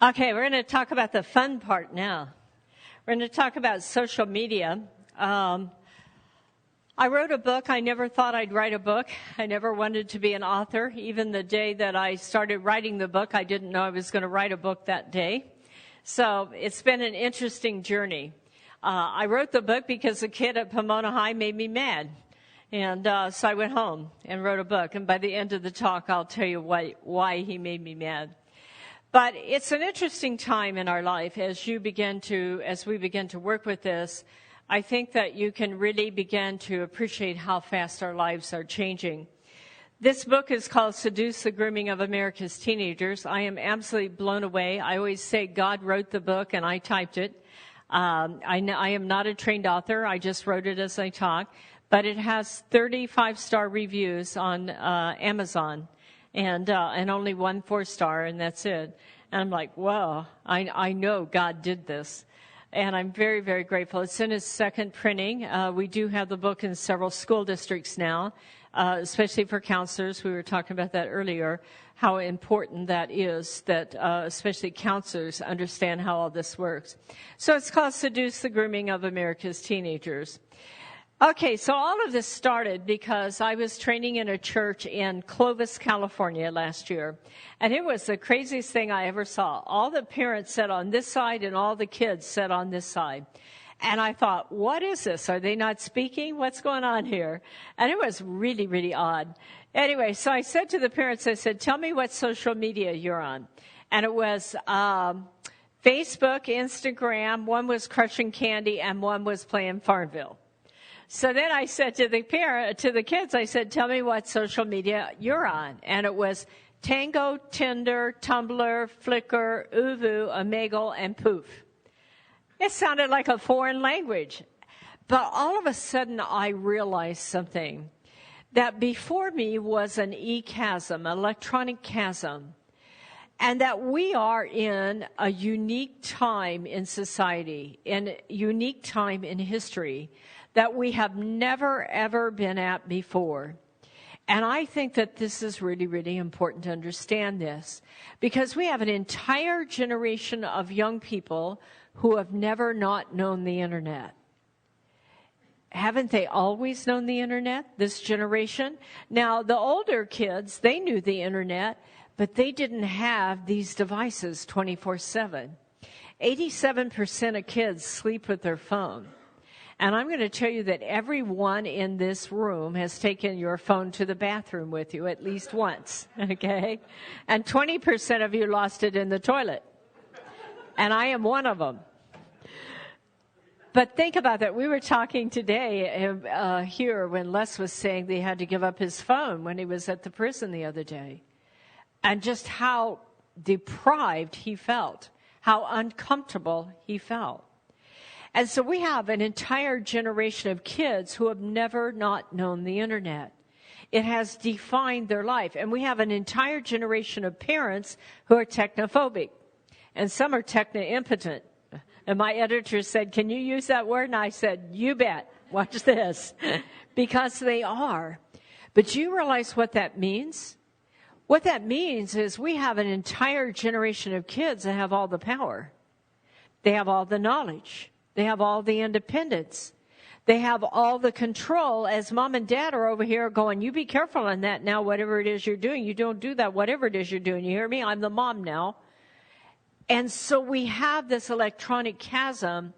Okay, we're going to talk about the fun part now. We're going to talk about social media. I wrote a book. I never thought I'd write a book. I never wanted to be an author. Even the day that I started writing the book, I didn't know I was going to write a book that day. So it's been an interesting journey. I wrote the book because a kid at Pomona High made me mad. And so I went home and wrote a book. And by the end of the talk, I'll tell you why he made me mad. But it's an interesting time in our life as we begin to work with this. I think that you can really begin to appreciate how fast our lives are changing. This book is called Seduce the Grooming of America's Teenagers. I am absolutely blown away. I always say God wrote the book and I typed it. I am not a trained author. I just wrote it as I talk. But it has 35-star reviews on Amazon. And only 1 4-star, and that's it. And I'm like, whoa, I know God did this. And I'm very, very grateful. It's in its second printing. We do have the book in several school districts now, especially for counselors. We were talking about that earlier, how important that is, that especially counselors understand how all this works. So it's called Seduce the Grooming of America's Teenagers. Okay, so all of this started because I was training in a church in Clovis, California last year, and it was the craziest thing I ever saw. All the parents sat on this side and all the kids sat on this side. And I thought, what is this? Are they not speaking? What's going on here? And it was really, really odd. Anyway, so I said to the parents, I said, tell me what social media you're on. And it was Facebook, Instagram, one was crushing candy, and one was playing Farmville. So then I said to the kids, I said, tell me what social media you're on. And it was Tango, Tinder, Tumblr, Flickr, Uvu, Omegle, and Poof. It sounded like a foreign language. But all of a sudden I realized something, that before me was an e-chasm, an electronic chasm, and that we are in a unique time in society, in a unique time in history, that we have never, ever been at before. And I think that this is really, really important to understand this, because we have an entire generation of young people who have never not known the internet. Haven't they always known the internet, this generation? Now, the older kids, they knew the internet, but they didn't have these devices 24/7. 87% of kids sleep with their phone. And I'm going to tell you that everyone in this room has taken your phone to the bathroom with you at least once, okay? And 20% of you lost it in the toilet. And I am one of them. But think about that. We were talking today here when Les was saying that he had to give up his phone when he was at the prison the other day. And just how deprived he felt, how uncomfortable he felt. And so we have an entire generation of kids who have never not known the internet. It has defined their life. And we have an entire generation of parents who are technophobic. And some are techno-impotent. And my editor said, can you use that word? And I said, you bet. Watch this. Because they are. But do you realize what that means? What that means is we have an entire generation of kids that have all the power. They have all the knowledge. They have all the independence. They have all the control, as mom and dad are over here going, you be careful on that now, whatever it is you're doing. You don't do that, whatever it is you're doing. You hear me? I'm the mom now. And so we have this electronic chasm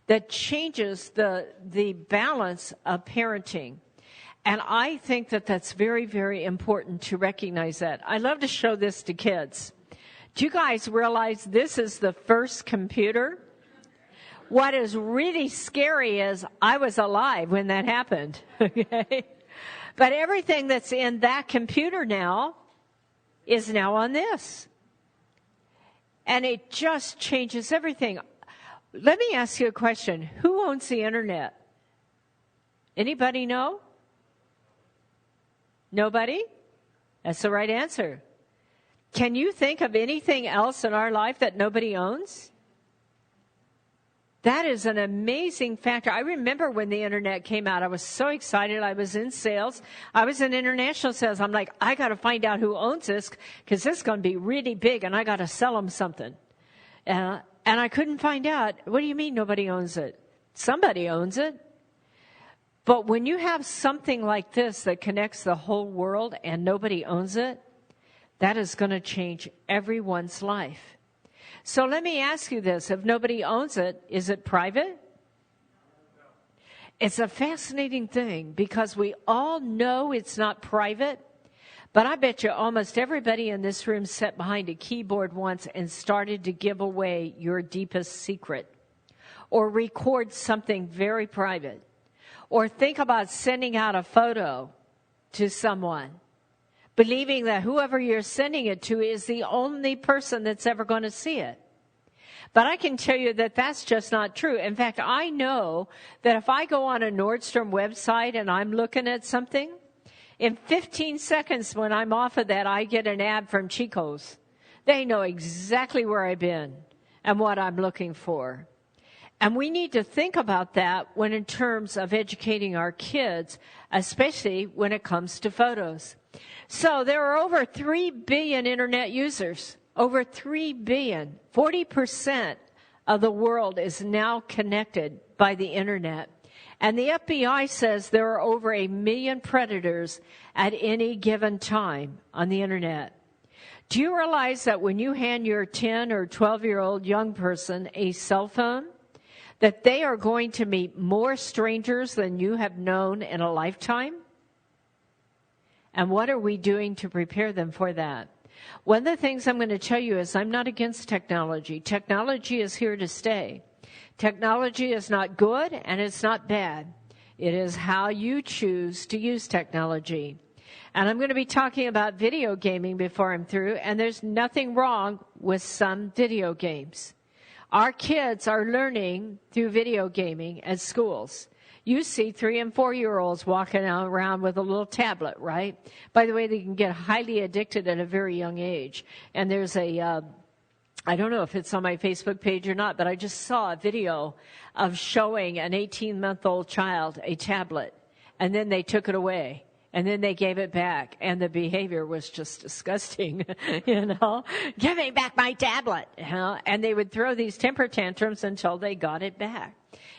that changes the balance of parenting. And I think that that's very, very important to recognize that. I love to show this to kids. Do you guys realize this is the first computer? What is really scary is I was alive when that happened, okay? But everything that's in that computer now is now on this. And it just changes everything. Let me ask you a question. Who owns the internet? Anybody know? Nobody? That's the right answer. Can you think of anything else in our life that nobody owns? That is an amazing factor. I remember when the internet came out, I was so excited. I was in sales. I was in international sales. I'm like, I got to find out who owns this because this is going to be really big and I got to sell them something. And I couldn't find out. What do you mean nobody owns it? Somebody owns it. But when you have something like this that connects the whole world and nobody owns it, that is going to change everyone's life. So let me ask you this. If nobody owns it, is it private? It's a fascinating thing because we all know it's not private. But I bet you almost everybody in this room sat behind a keyboard once and started to give away your deepest secret or record something very private. Or think about sending out a photo to someone, believing that whoever you're sending it to is the only person that's ever going to see it. But I can tell you that that's just not true. In fact, I know that if I go on a Nordstrom website and I'm looking at something, in 15 seconds when I'm off of that, I get an ad from Chico's. They know exactly where I've been and what I'm looking for. And we need to think about that when in terms of educating our kids, especially when it comes to photos. So there are over 3 billion internet users, over 3 billion. 40% of the world is now connected by the internet. And the FBI says there are over 1 million predators at any given time on the internet. Do you realize that when you hand your 10 or 12-year-old young person a cell phone, that they are going to meet more strangers than you have known in a lifetime? And what are we doing to prepare them for that? One of the things I'm going to tell you is I'm not against technology. Technology is here to stay. Technology is not good and it's not bad. It is how you choose to use technology. And I'm going to be talking about video gaming before I'm through, and there's nothing wrong with some video games. Our kids are learning through video gaming at schools. You see 3- and 4-year-olds walking around with a little tablet, right? By the way, they can get highly addicted at a very young age. And there's I don't know if it's on my Facebook page or not, but I just saw a video of showing an 18-month-old child a tablet, and then they took it away. And then they gave it back, and the behavior was just disgusting, Give me back my tablet, And they would throw these temper tantrums until they got it back.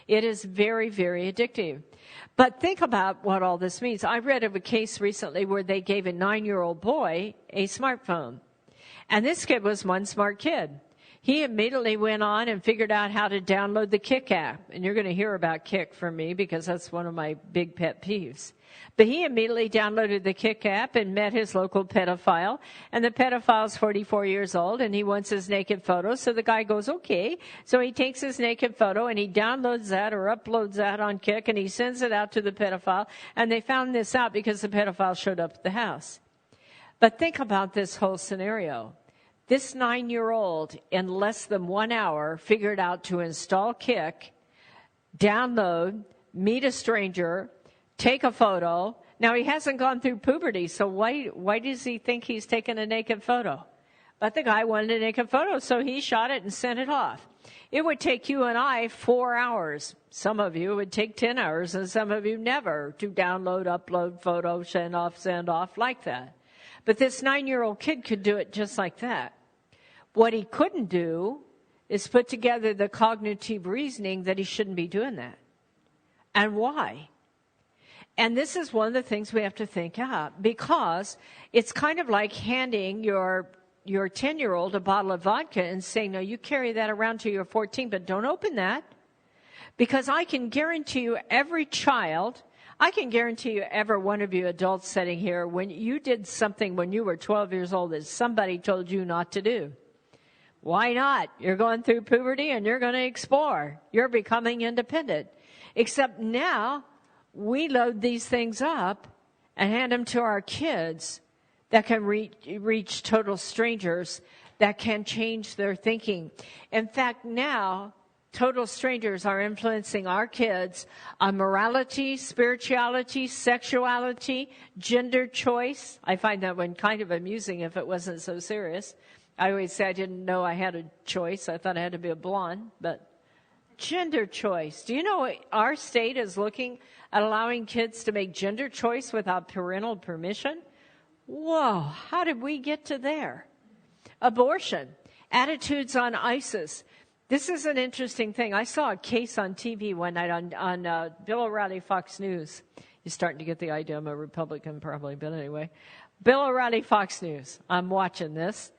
It is very, very addictive. But think about what all this means. I read of a case recently where they gave a 9-year-old boy a smartphone. And this kid was one smart kid. He immediately went on and figured out how to download the Kik app. And you're going to hear about Kik from me because that's one of my big pet peeves. But he immediately downloaded the Kik app and met his local pedophile. And the pedophile's 44 years old, and he wants his naked photo. So the guy goes, okay. So he takes his naked photo, and he downloads that or uploads that on Kik, and he sends it out to the pedophile. And they found this out because the pedophile showed up at the house. But think about this whole scenario. This 9-year-old, in less than 1 hour, figured out to install Kik, download, meet a stranger, take a photo. Now, he hasn't gone through puberty, so why does he think he's taken a naked photo? But the guy wanted a naked photo, so he shot it and sent it off. It would take you and I 4 hours. Some of you, it would take 10 hours, and some of you never, to download, upload, photo, send off like that. But this 9-year-old kid could do it just like that. What he couldn't do is put together the cognitive reasoning that he shouldn't be doing that. And why? And this is one of the things we have to think out, because it's kind of like handing your 10-year-old a bottle of vodka and saying, no, you carry that around till you're 14, but don't open that. Because I can guarantee you every child, I can guarantee you every one of you adults sitting here, when you did something when you were 12 years old that somebody told you not to do. Why not? You're going through puberty and you're going to explore. You're becoming independent. Except now, we load these things up and hand them to our kids that can reach total strangers, that can change their thinking. In fact, now, total strangers are influencing our kids on morality, spirituality, sexuality, gender choice. I find that one kind of amusing if it wasn't so serious. I always say I didn't know I had a choice. I thought I had to be a blonde, but gender choice. Do you know our state is looking at allowing kids to make gender choice without parental permission? Whoa, how did we get to there? Abortion, attitudes on ISIS, This is an interesting thing. I saw a case on TV one night on Bill O'Reilly, Fox News. You're starting to get the idea I'm a Republican probably, but anyway. Bill O'Reilly, Fox News. I'm watching this.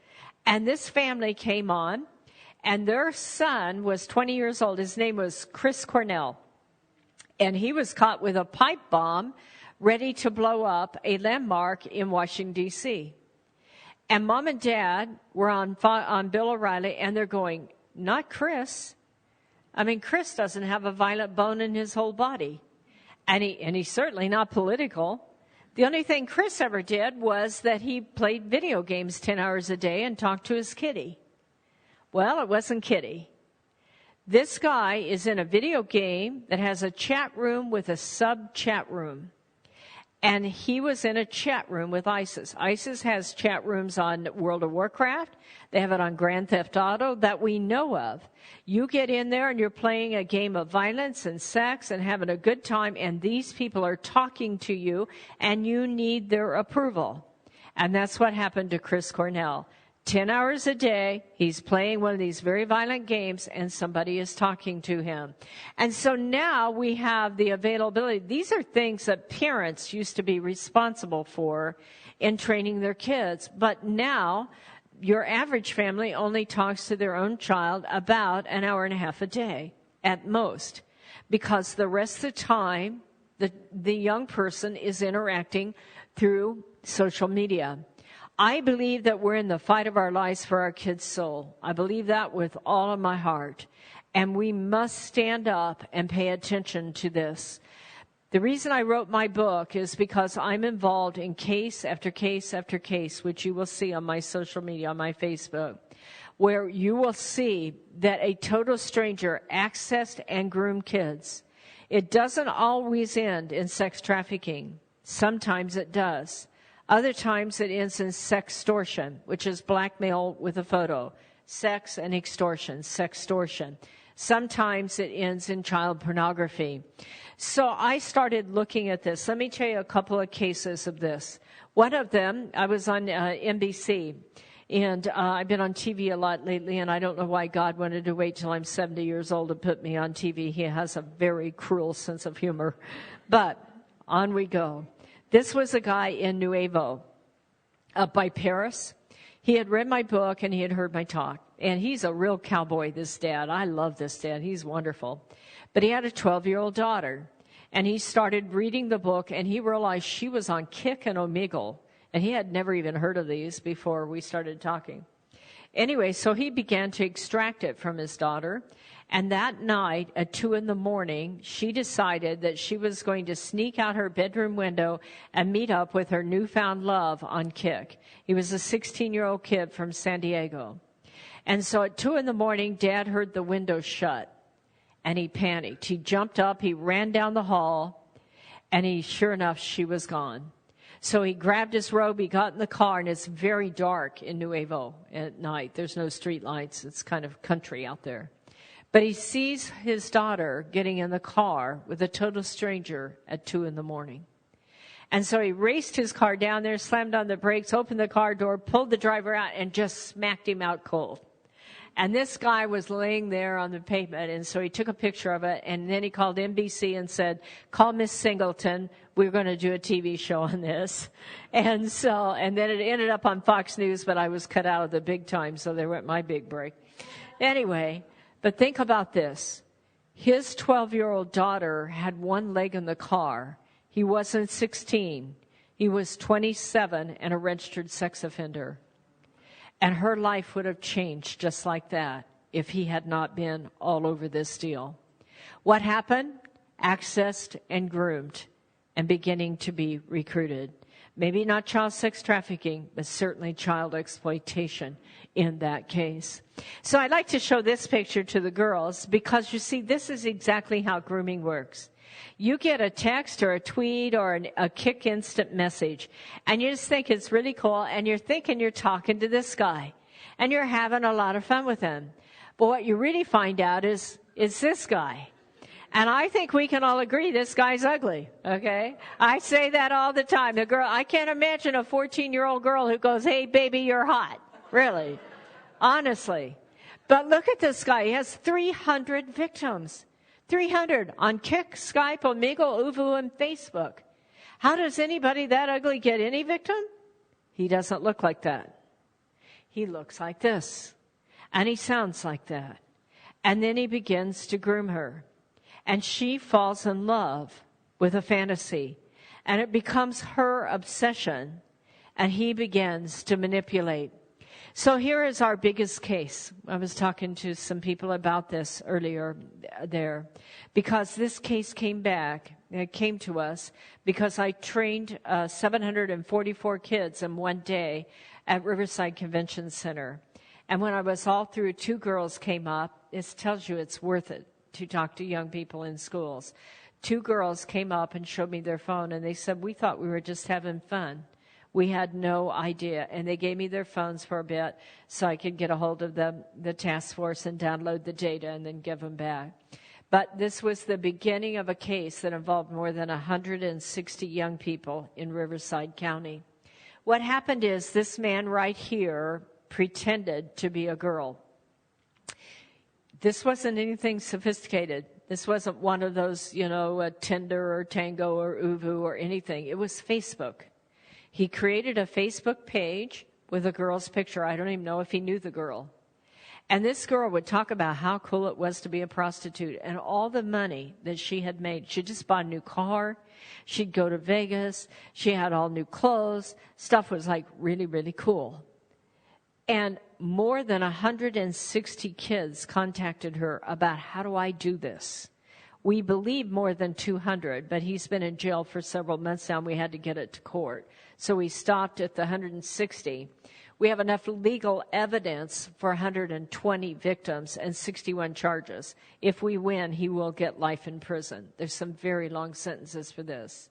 And this family came on, and their son was 20 years old. His name was Chris Cornell. And he was caught with a pipe bomb ready to blow up a landmark in Washington, D.C. And Mom and Dad were on Bill O'Reilly, and they're going, not Chris. I mean, Chris doesn't have a violent bone in his whole body. And he's certainly not political. The only thing Chris ever did was that he played video games 10 hours a day and talked to his kitty. Well, it wasn't Kitty. This guy is in a video game that has a chat room with a sub-chat room. And he was in a chat room with ISIS. ISIS has chat rooms on World of Warcraft. They have it on Grand Theft Auto that we know of. You get in there and you're playing a game of violence and sex and having a good time, and these people are talking to you, and you need their approval. And that's what happened to Chris Cornell. 10 hours a day, he's playing one of these very violent games, and somebody is talking to him. And so now we have the availability. These are things that parents used to be responsible for in training their kids. But now your average family only talks to their own child about an hour and a half a day at most, because the rest of the time, the young person is interacting through social media. I believe that we're in the fight of our lives for our kids' soul. I believe that with all of my heart. And we must stand up and pay attention to this. The reason I wrote my book is because I'm involved in case after case after case, which you will see on my social media, on my Facebook, where you will see that a total stranger accessed and groomed kids. It doesn't always end in sex trafficking. Sometimes it does. Other times it ends in sextortion, which is blackmail with a photo. Sex and extortion, sextortion. Sometimes it ends in child pornography. So I started looking at this. Let me tell you a couple of cases of this. One of them, I was on NBC, and I've been on TV a lot lately, and I don't know why God wanted to wait till I'm 70 years old to put me on TV. He has a very cruel sense of humor. But on we go. This was a guy in Nuevo, up by Paris. He had read my book and he had heard my talk. And he's a real cowboy, this dad. I love this dad. He's wonderful. But he had a 12-year-old daughter. And he started reading the book, and he realized she was on Kick and Omegle. And he had never even heard of these before we started talking. Anyway, so he began to extract it from his daughter. And that night at 2 a.m, she decided that she was going to sneak out her bedroom window and meet up with her newfound love on Kick. He was a 16-year-old kid from San Diego. And so at 2 a.m, Dad heard the window shut, and he panicked. He jumped up, he ran down the hall, and sure enough, she was gone. So he grabbed his robe, he got in the car, and it's very dark in Nuevo at night. There's no street lights. It's kind of country out there. But he sees his daughter getting in the car with a total stranger at 2 a.m. And so he raced his car down there, slammed on the brakes, opened the car door, pulled the driver out, and just smacked him out cold. And this guy was laying there on the pavement, and so he took a picture of it, and then he called NBC and said, call Miss Singleton, we're going to do a TV show on this. And then it ended up on Fox News, but I was cut out of the big time, so there went my big break. Anyway, but think about this. His 12-year-old daughter had one leg in the car. He wasn't 16. He was 27 and a registered sex offender. And her life would have changed just like that if he had not been all over this deal. What happened? Accessed and groomed and beginning to be recruited. Maybe not child sex trafficking, but certainly child exploitation in that case. So I'd like to show this picture to the girls because, you see, this is exactly how grooming works. You get a text or a tweet or a Kick instant message, and you just think it's really cool, and you're thinking you're talking to this guy, and you're having a lot of fun with him. But what you really find out is this guy. And I think we can all agree this guy's ugly, okay? I say that all the time. I can't imagine a 14-year-old girl who goes, hey, baby, you're hot. Really. Honestly. But look at this guy. He has 300 victims. 300 on Kik, Skype, Omegle, Uvu, and Facebook. How does anybody that ugly get any victim? He doesn't look like that. He looks like this. And he sounds like that. And then he begins to groom her. And she falls in love with a fantasy. And it becomes her obsession. And he begins to manipulate. So here is our biggest case. I was talking to some people about this earlier there. Because this case came to us because I trained 744 kids in one day at Riverside Convention Center. And when I was all through, 2 girls came up. It tells you it's worth it to talk to young people in schools. 2 girls came up and showed me their phone, and they said, we thought we were just having fun. We had no idea. And they gave me their phones for a bit so I could get a hold of the task force and download the data and then give them back. But this was the beginning of a case that involved more than 160 young people in Riverside County. What happened is this man right here pretended to be a girl. This wasn't anything sophisticated. This wasn't one of those, Tinder or Tango or Uvu or anything. It was Facebook. He created a Facebook page with a girl's picture. I don't even know if he knew the girl. And this girl would talk about how cool it was to be a prostitute and all the money that she had made. She just bought a new car. She'd go to Vegas. She had all new clothes. Stuff was like really, really cool. And more than 160 kids contacted her about, how do I do this? We believe more than 200, but he's been in jail for several months now, and we had to get it to court. So we stopped at the 160. We have enough legal evidence for 120 victims and 61 charges. If we win, he will get life in prison. There's some very long sentences for this.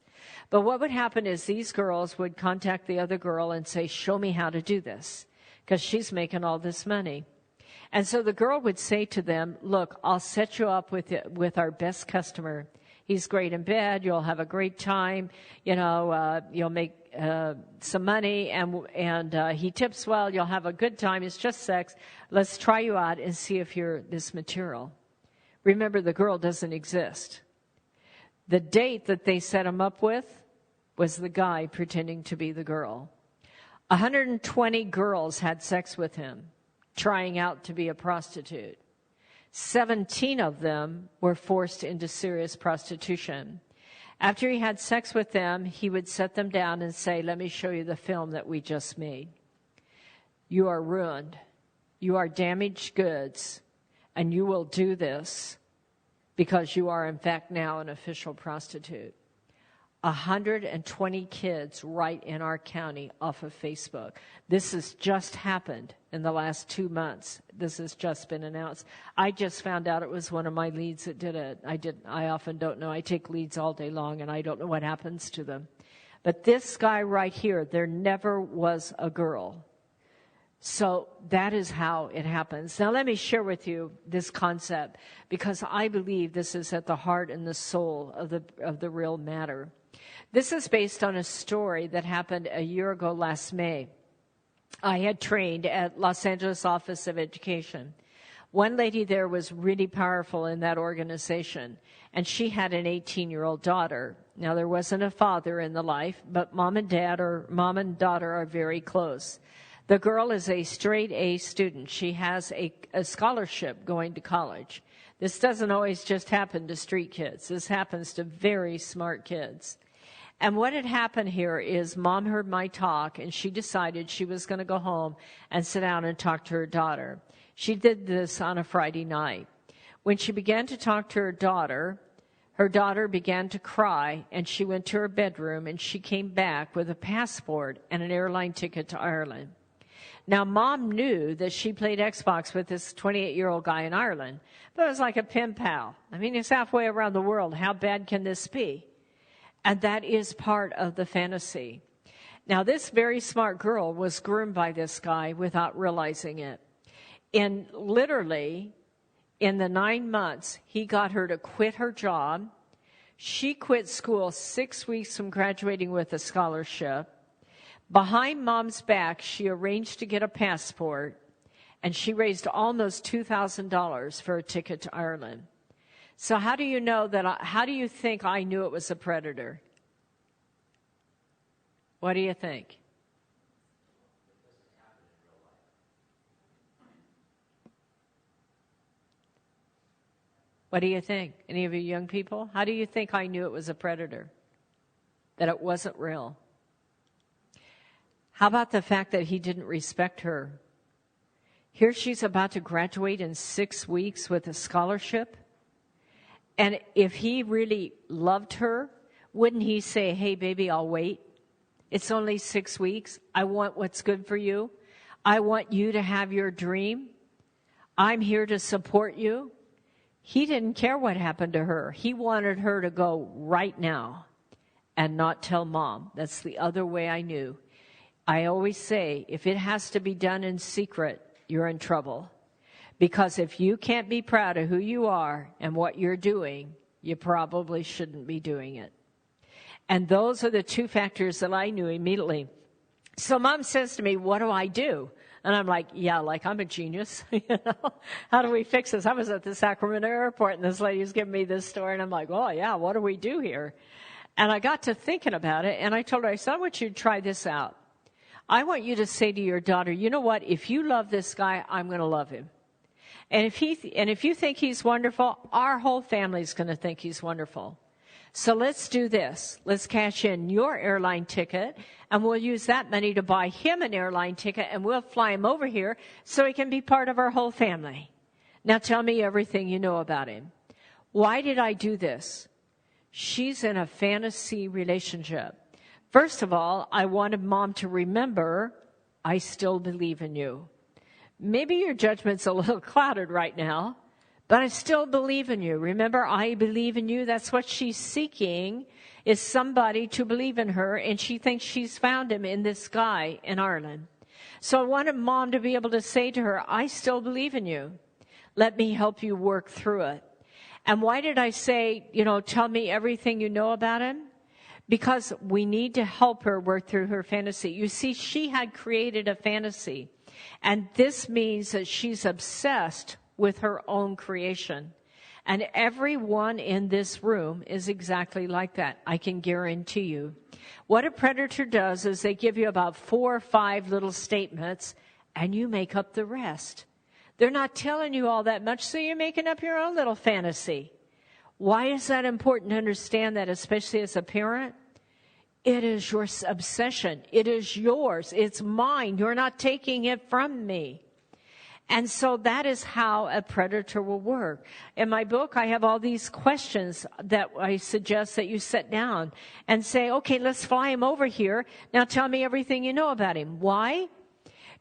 But what would happen is these girls would contact the other girl and say, show me how to do this, because she's making all this money. And so the girl would say to them, look, I'll set you up with our best customer. He's great in bed. You'll have a great time. You'll make some money, and he tips well. You'll have a good time. It's just sex. Let's try you out and see if you're this material. Remember, the girl doesn't exist. The date that they set him up with was the guy pretending to be the girl. 120 girls had sex with him, trying out to be a prostitute. 17 of them were forced into serious prostitution. After he had sex with them, he would set them down and say, let me show you the film that we just made. You are ruined. You are damaged goods, and you will do this because you are, in fact, now an official prostitute. 120 kids right in our county off of Facebook. This has just happened in the last 2 months. This has just been announced. I just found out it was one of my leads that did it. I often don't know. I take leads all day long, and I don't know what happens to them. But this guy right here, there never was a girl. So that is how it happens. Now let me share with you this concept, because I believe this is at the heart and the soul of the real matter. This is based on a story that happened a year ago last May. I had trained at Los Angeles Office of Education. One lady there was really powerful in that organization, and she had an 18-year-old daughter. Now, there wasn't a father in the life, but mom and daughter are very close. The girl is a straight A student. She has a scholarship going to college. This doesn't always just happen to street kids. This happens to very smart kids. And what had happened here is mom heard my talk, and she decided she was going to go home and sit down and talk to her daughter. She did this on a Friday night. When she began to talk to her daughter began to cry, and she went to her bedroom, and she came back with a passport and an airline ticket to Ireland. Now, mom knew that she played Xbox with this 28-year-old guy in Ireland, but it was like a pen pal. I mean, he's halfway around the world. How bad can this be? And that is part of the fantasy. Now, this very smart girl was groomed by this guy without realizing it. And literally, in the 9 months, he got her to quit her job. She quit school 6 weeks from graduating with a scholarship. Behind mom's back, she arranged to get a passport. And she raised almost $2,000 for a ticket to Ireland. So how do you know that? How do you think I knew it was a predator? What do you think? What do you think? Any of you young people? How do you think I knew it was a predator? That it wasn't real? How about the fact that he didn't respect her? Here she's about to graduate in 6 weeks with a scholarship. And if he really loved her, wouldn't he say, hey, baby, I'll wait. It's only 6 weeks. I want what's good for you. I want you to have your dream. I'm here to support you. He didn't care what happened to her. He wanted her to go right now and not tell mom. That's the other way I knew. I always say, if it has to be done in secret, you're in trouble. Because if you can't be proud of who you are and what you're doing, you probably shouldn't be doing it. And those are the two factors that I knew immediately. So mom says to me, what do I do? And I'm like, yeah, like I'm a genius. You know? How do we fix this? I was at the Sacramento airport and this lady was giving me this story and I'm like, oh yeah, what do we do here? And I got to thinking about it and I told her, I said, I want you to try this out. I want you to say to your daughter, you know what? If you love this guy, I'm going to love him. And if you think he's wonderful, our whole family's going to think he's wonderful. So let's do this. Let's cash in your airline ticket, and we'll use that money to buy him an airline ticket, and we'll fly him over here so he can be part of our whole family. Now tell me everything you know about him. Why did I do this? She's in a fantasy relationship. First of all, I wanted mom to remember, I still believe in you. Maybe your judgment's a little clouded right now, but I still believe in you. Remember, I believe in you. That's what she's seeking, is somebody to believe in her, and she thinks she's found him in this guy in Ireland. So I wanted mom to be able to say to her, I still believe in you. Let me help you work through it. And why did I say, tell me everything you know about him? Because we need to help her work through her fantasy. You see, she had created a fantasy, and this means that she's obsessed with her own creation. And everyone in this room is exactly like that. I can guarantee you. What a predator does is they give you about 4 or 5 little statements, and you make up the rest. They're not telling you all that much, so you're making up your own little fantasy. Why is that important to understand that, especially as a parent? It is your obsession. It is yours. It's mine. You're not taking it from me. And so that is how a predator will work. In my book, I have all these questions that I suggest that you sit down and say, okay, let's fly him over here. Now tell me everything you know about him. Why?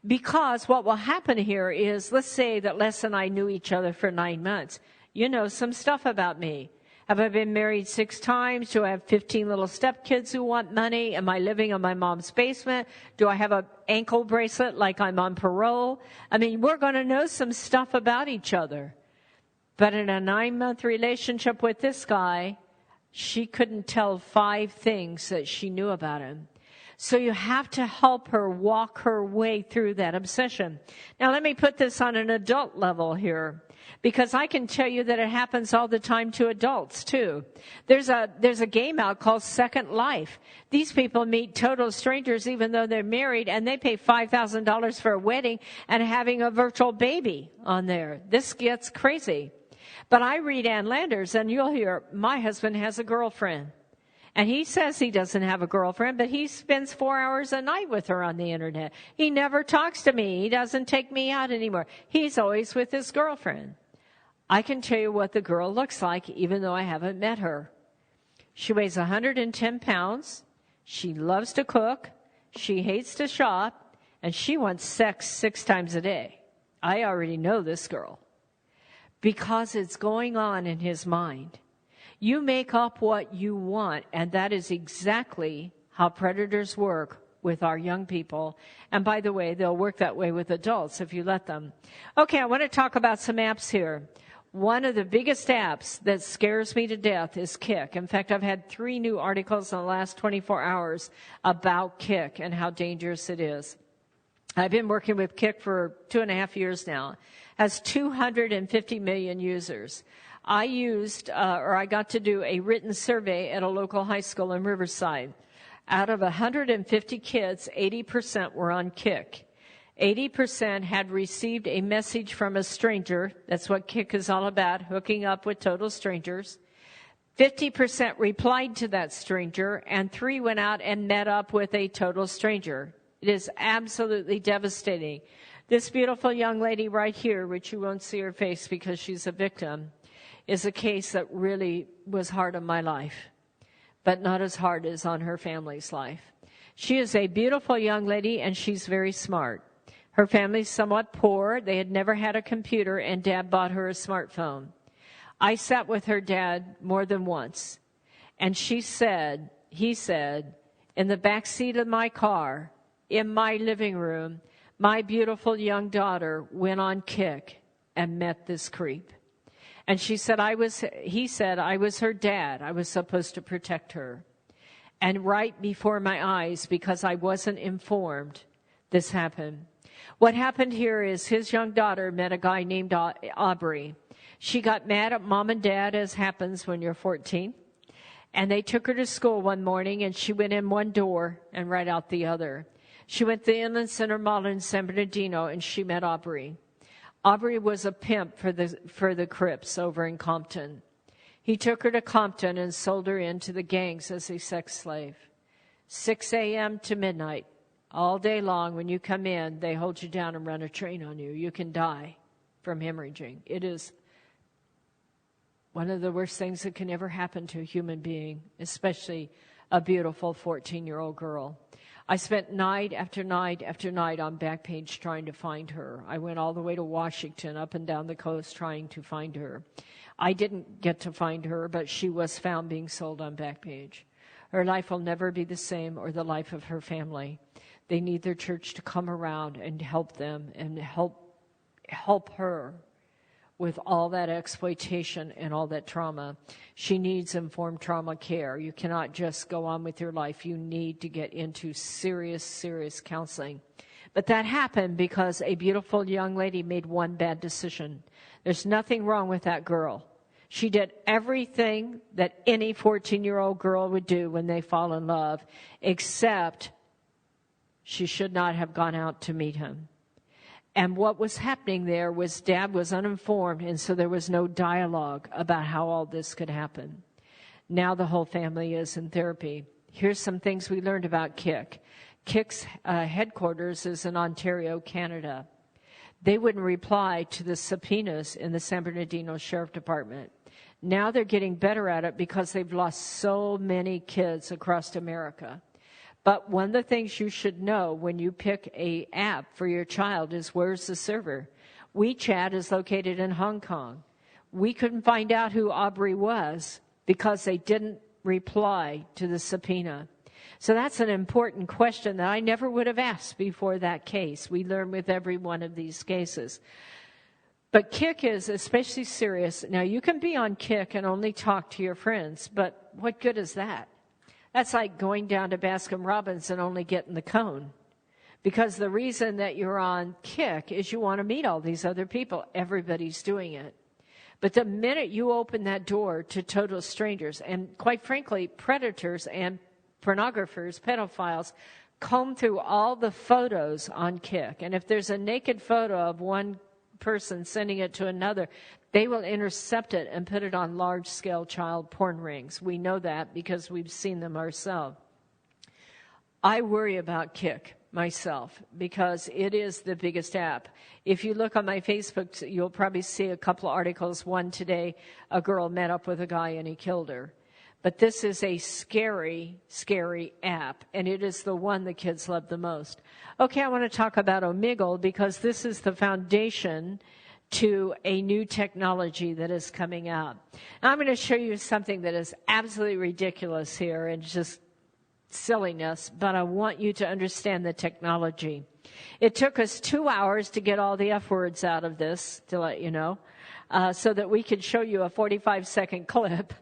Because what will happen here is, let's say that Les and I knew each other for 9 months. You know some stuff about me. Have I been married 6 times? Do I have 15 little stepkids who want money? Am I living in my mom's basement? Do I have an ankle bracelet like I'm on parole? I mean, we're going to know some stuff about each other. But in a 9-month relationship with this guy, she couldn't tell 5 things that she knew about him. So you have to help her walk her way through that obsession. Now, let me put this on an adult level here, because I can tell you that it happens all the time to adults, too. There's a game out called Second Life. These people meet total strangers even though they're married, and they pay $5,000 for a wedding and having a virtual baby on there. This gets crazy. But I read Ann Landers, and you'll hear, my husband has a girlfriend. And he says he doesn't have a girlfriend, but he spends 4 hours a night with her on the internet. He never talks to me. He doesn't take me out anymore. He's always with his girlfriend. I can tell you what the girl looks like, even though I haven't met her. She weighs 110 pounds. She loves to cook. She hates to shop. And she wants sex 6 times a day. I already know this girl. Because it's going on in his mind. You make up what you want, and that is exactly how predators work with our young people. And by the way, they'll work that way with adults if you let them. Okay, I want to talk about some apps here. One of the biggest apps that scares me to death is Kik. In fact, I've had 3 new articles in the last 24 hours about Kik and how dangerous it is. I've been working with Kik for 2.5 years now. Has 250 million users. I got to do a written survey at a local high school in Riverside. Out of 150 kids, 80% were on Kik. 80% had received a message from a stranger. That's what Kik is all about, hooking up with total strangers. 50% replied to that stranger, and 3 went out and met up with a total stranger. It is absolutely devastating. This beautiful young lady right here, which you won't see her face because she's a victim, is a case that really was hard on my life, but not as hard as on her family's life. She is a beautiful young lady, and she's very smart. Her family's somewhat poor. They had never had a computer, and Dad bought her a smartphone. I sat with her dad more than once, and he said, in the back seat of my car, in my living room, my beautiful young daughter went on Kik and met this creep. And he said, I was her dad. I was supposed to protect her. And right before my eyes, because I wasn't informed, this happened. What happened here is his young daughter met a guy named Aubrey. She got mad at Mom and Dad, as happens when you're 14. And they took her to school one morning, and she went in one door and right out the other. She went to the Inland Center Mall in San Bernardino, and she met Aubrey. Aubrey was a pimp for the Crips over in Compton. He took her to Compton and sold her into the gangs as a sex slave. 6 a.m. to midnight, all day long. When you come in, they hold you down and run a train on you. You can die from hemorrhaging. It is one of the worst things that can ever happen to a human being, especially a beautiful 14-year-old girl. I spent night after night after night on Backpage trying to find her. I went all the way to Washington, up and down the coast, trying to find her. I didn't get to find her, but she was found being sold on Backpage. Her life will never be the same, or the life of her family. They need their church to come around and help them and help her with all that exploitation and all that trauma. She needs informed trauma care. You cannot just go on with your life. You need to get into serious, serious counseling. But that happened because a beautiful young lady made one bad decision. There's nothing wrong with that girl. She did everything that any 14-year-old girl would do when they fall in love, except she should not have gone out to meet him. And what was happening there was Dad was uninformed, and so there was no dialogue about how all this could happen. Now the whole family is in therapy. Here's some things we learned about Kik. Kik's headquarters is in Ontario, Canada. They wouldn't reply to the subpoenas in the San Bernardino Sheriff Department. Now they're getting better at it because they've lost so many kids across America. But one of the things you should know when you pick an app for your child is, where's the server? WeChat is located in Hong Kong. We couldn't find out who Aubrey was because they didn't reply to the subpoena. So that's an important question that I never would have asked before that case. We learn with every one of these cases. But Kik is especially serious. Now, you can be on Kik and only talk to your friends, but what good is that? That's like going down to Baskin-Robbins and only getting the cone. Because the reason that you're on Kik is you want to meet all these other people. Everybody's doing it. But the minute you open that door to total strangers, and quite frankly, predators and pornographers, pedophiles, comb through all the photos on Kik. And if there's a naked photo of one person sending it to another, they will intercept it and put it on large-scale child porn rings. We know that because we've seen them ourselves. I worry about Kik myself because it is the biggest app. If you look on my Facebook, you'll probably see a couple of articles. One today, a girl met up with a guy and he killed her. But this is a scary, scary app, and it is the one the kids love the most. Okay, I want to talk about Omegle because this is the foundation to a new technology that is coming out. Now, I'm going to show you something that is absolutely ridiculous here and just silliness, but I want you to understand the technology. It took us 2 hours to get all the F words out of this, to let you know, so that we could show you a 45-second clip.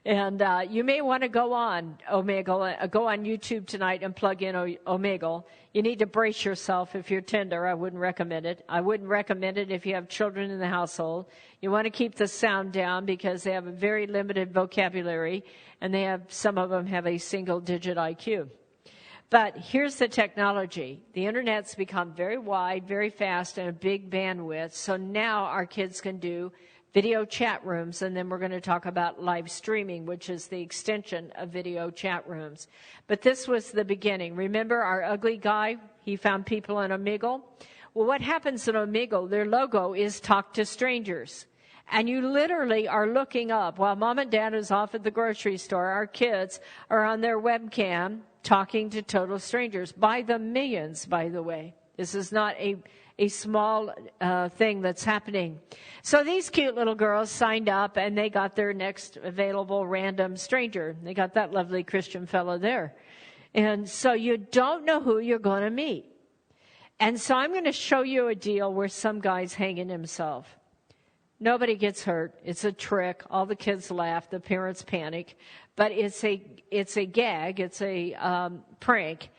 And you may want to go on Omegle, go on YouTube tonight and plug in Omegle. You need to brace yourself if you're tender. I wouldn't recommend it. I wouldn't recommend it if you have children in the household. You want to keep the sound down because they have a very limited vocabulary, and some of them have a single-digit IQ. But here's the technology. The Internet's become very wide, very fast, and a big bandwidth. So now our kids can do video chat rooms, and then we're going to talk about live streaming, which is the extension of video chat rooms. But this was the beginning. Remember our ugly guy? He found people on Omegle. Well, what happens in Omegle, their logo is Talk to Strangers. And you literally are looking up. While mom and dad is off at the grocery store, our kids are on their webcam talking to total strangers by the millions, by the way. This is not a small thing that's happening. So these cute little girls signed up, and they got their next available random stranger. They got that lovely Christian fellow there. And so you don't know who you're going to meet. And so I'm going to show you a deal where some guy's hanging himself. Nobody gets hurt. It's a trick. All the kids laugh. The parents panic. But it's a gag. It's a prank.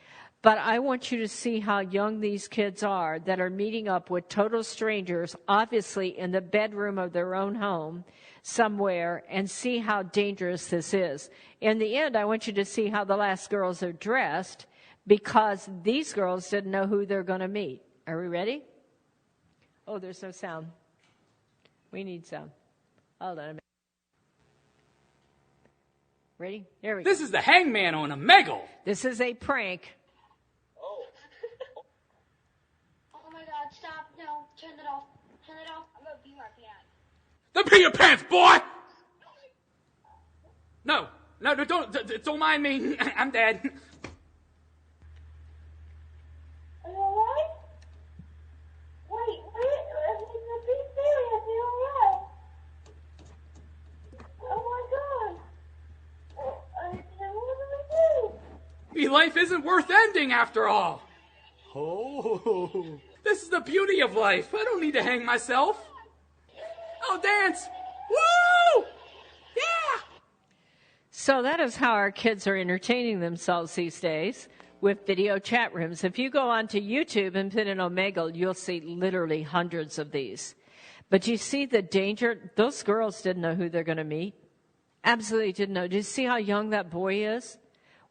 But I want you to see how young these kids are that are meeting up with total strangers, obviously in the bedroom of their own home somewhere, and see how dangerous this is. In the end, I want you to see how the last girls are dressed, because these girls didn't know who they're going to meet. Are we ready? Oh, there's no sound. We need sound. Hold on a minute. Ready? There we go. This is the hangman on Omegle. This is a prank. Oh my God, stop. No, turn it off. Turn it off. I'm going to pee my pants. Then pee your pants, boy! No, don't mind me. I'm dead. Are you alright? Wait, be serious. Are you alright? Oh my God. What do? Life isn't worth ending after all. Oh, this is the beauty of life. I don't need to hang myself. I'll dance. Woo! Yeah! So that is how our kids are entertaining themselves these days, with video chat rooms. If you go onto YouTube and put in Omegle, you'll see literally hundreds of these. But you see the danger? Those girls didn't know who they're going to meet. Absolutely didn't know. Do you see how young that boy is?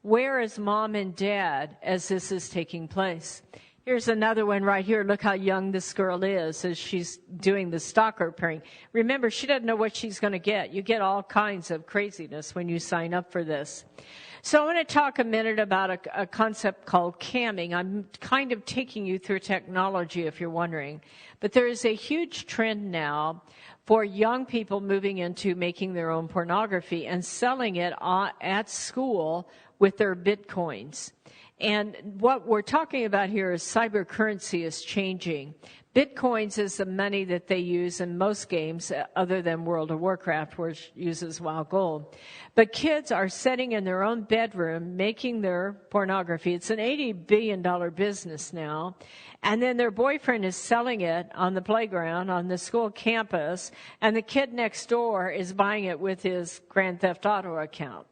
Where is mom and dad as this is taking place? Here's another one right here. Look how young this girl is as she's doing the stalker prank. Remember, she doesn't know what she's going to get. You get all kinds of craziness when you sign up for this. So I want to talk a minute about a concept called camming. I'm kind of taking you through technology if you're wondering. But there is a huge trend now for young people moving into making their own pornography and selling it at school with their bitcoins. And what we're talking about here is cyber currency is changing. Bitcoins is the money that they use in most games other than World of Warcraft, which uses wild gold. But kids are sitting in their own bedroom making their pornography. It's an $80 billion business now. And then their boyfriend is selling it on the playground, on the school campus, and the kid next door is buying it with his Grand Theft Auto account.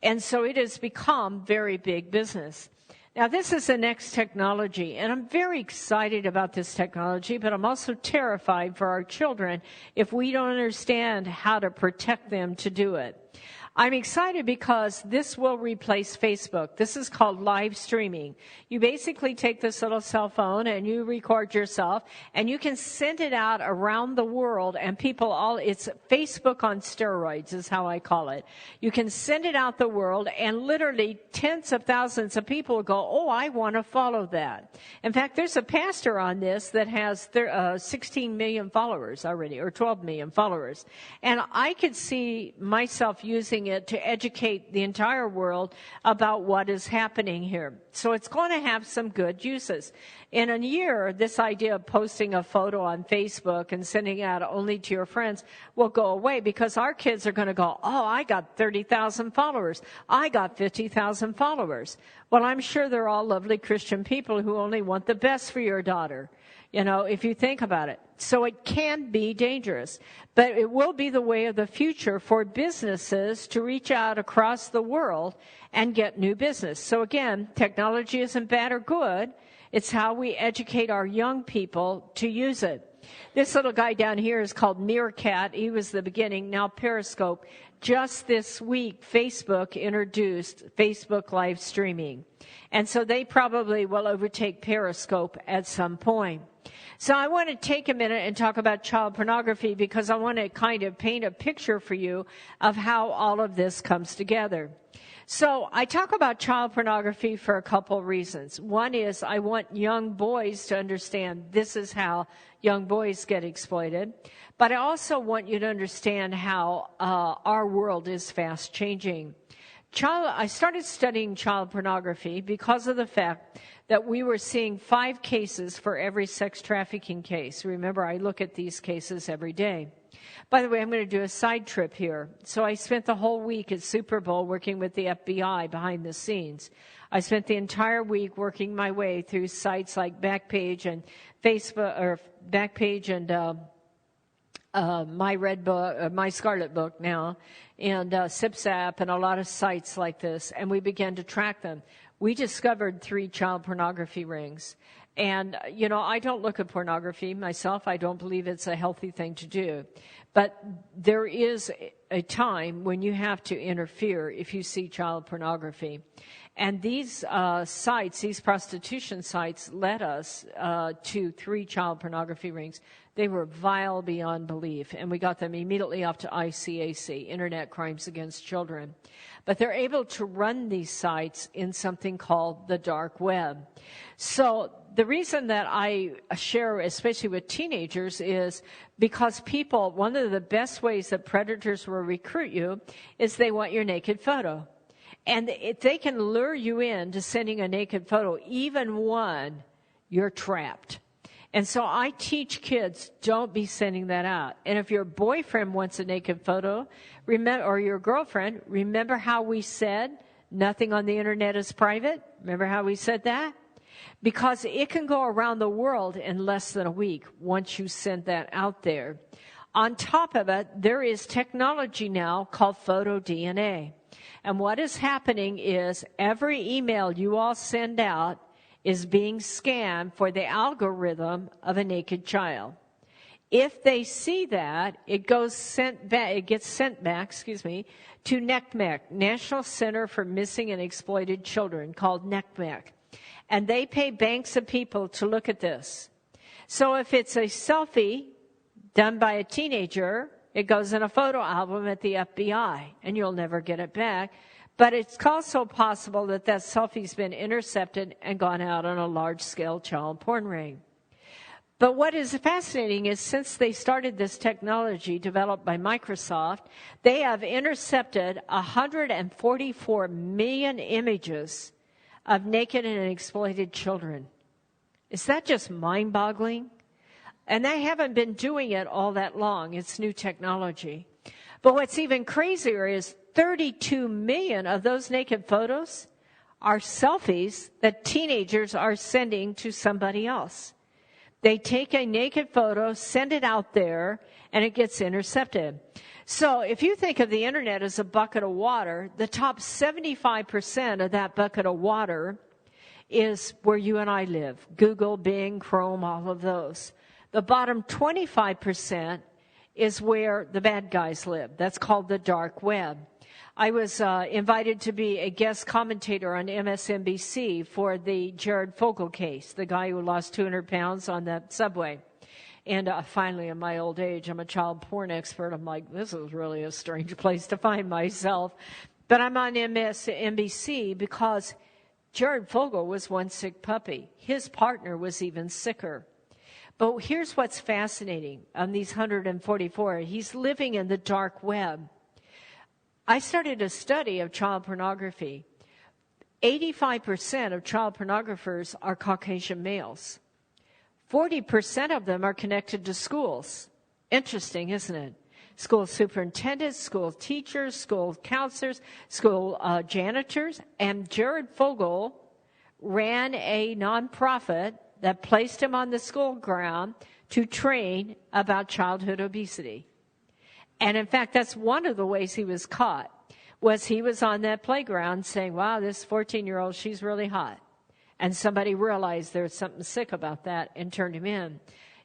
And so it has become very big business. Now, this is the next technology, and I'm very excited about this technology, but I'm also terrified for our children if we don't understand how to protect them to do it. I'm excited because this will replace Facebook. This is called live streaming. You basically take this little cell phone and you record yourself, and you can send it out around the world, and it's Facebook on steroids is how I call it. You can send it out the world, and literally tens of thousands of people go, oh, I want to follow that. In fact, there's a pastor on this that has 16 million followers already, or 12 million followers. And I could see myself using using it to educate the entire world about what is happening here. So it's going to have some good uses. In a year, this idea of posting a photo on Facebook and sending it out only to your friends will go away because our kids are going to go, oh, I got 30,000 followers. I got 50,000 followers. Well, I'm sure they're all lovely Christian people who only want the best for your daughter, you know, if you think about it. So it can be dangerous, but it will be the way of the future for businesses to reach out across the world and get new business. So again, technology isn't bad or good. It's how we educate our young people to use it. This little guy down here is called Meerkat. He was the beginning, now Periscope. Just this week, Facebook introduced Facebook live streaming. And so they probably will overtake Periscope at some point. So I want to take a minute and talk about child pornography because I want to kind of paint a picture for you of how all of this comes together. So I talk about child pornography for a couple reasons. One is I want young boys to understand this is how young boys get exploited. But I also want you to understand how our world is fast changing. I started studying child pornography because of the fact that we were seeing 5 cases for every sex trafficking case. Remember, I look at these cases every day. By the way, I'm going to do a side trip here. So I spent the whole week at Super Bowl working with the FBI behind the scenes. I spent the entire week working my way through sites like Backpage and Facebook, or Backpage and My Red Book, My Scarlet Book now, and SipSap and a lot of sites like this, and we began to track them. We discovered 3 child pornography rings. And, you know, I don't look at pornography myself. I don't believe it's a healthy thing to do. But there is a time when you have to interfere if you see child pornography. And these sites, these prostitution sites, led us to 3 child pornography rings. They were vile beyond belief, and we got them immediately off to ICAC, Internet Crimes Against Children. But they're able to run these sites in something called the dark web. So the reason that I share, especially with teenagers, is because people, one of the best ways that predators will recruit you is they want your naked photo. And if they can lure you into sending a naked photo, even one, you're trapped. And so I teach kids, don't be sending that out. And if your boyfriend wants a naked photo, remember, or your girlfriend, remember how we said nothing on the internet is private? Remember how we said that? Because it can go around the world in less than a week once you send that out there. On top of it, there is technology now called photo DNA. And what is happening is every email you all send out is being scanned for the algorithm of a naked child. If they see that, it gets sent back to NCMEC, National Center for Missing and Exploited Children, called NCMEC. And they pay banks of people to look at this. So if it's a selfie done by a teenager, it goes in a photo album at the FBI, and you'll never get it back. But it's also possible that that selfie's been intercepted and gone out on a large-scale child porn ring. But what is fascinating is since they started this technology developed by Microsoft, they have intercepted 144 million images of naked and exploited children. Is that just mind-boggling? And they haven't been doing it all that long. It's new technology. But what's even crazier is 32 million of those naked photos are selfies that teenagers are sending to somebody else. They take a naked photo, send it out there, and it gets intercepted. So if you think of the internet as a bucket of water, the top 75% of that bucket of water is where you and I live. Google, Bing, Chrome, all of those. The bottom 25% is where the bad guys live. That's called the dark web. I was invited to be a guest commentator on MSNBC for the Jared Fogle case, the guy who lost 200 pounds on the subway. And finally, in my old age, I'm a child porn expert. I'm like, this is really a strange place to find myself. But I'm on MSNBC because Jared Fogle was one sick puppy. His partner was even sicker. But here's what's fascinating on these 144. He's living in the dark web. I started a study of child pornography. 85% of child pornographers are Caucasian males. 40% of them are connected to schools. Interesting, isn't it? School superintendents, school teachers, school counselors, school janitors. And Jared Fogle ran a nonprofit that placed him on the school ground to train about childhood obesity. And in fact, that's one of the ways he was caught, was he was on that playground saying, wow, this 14-year-old, she's really hot. And somebody realized there's something sick about that and turned him in.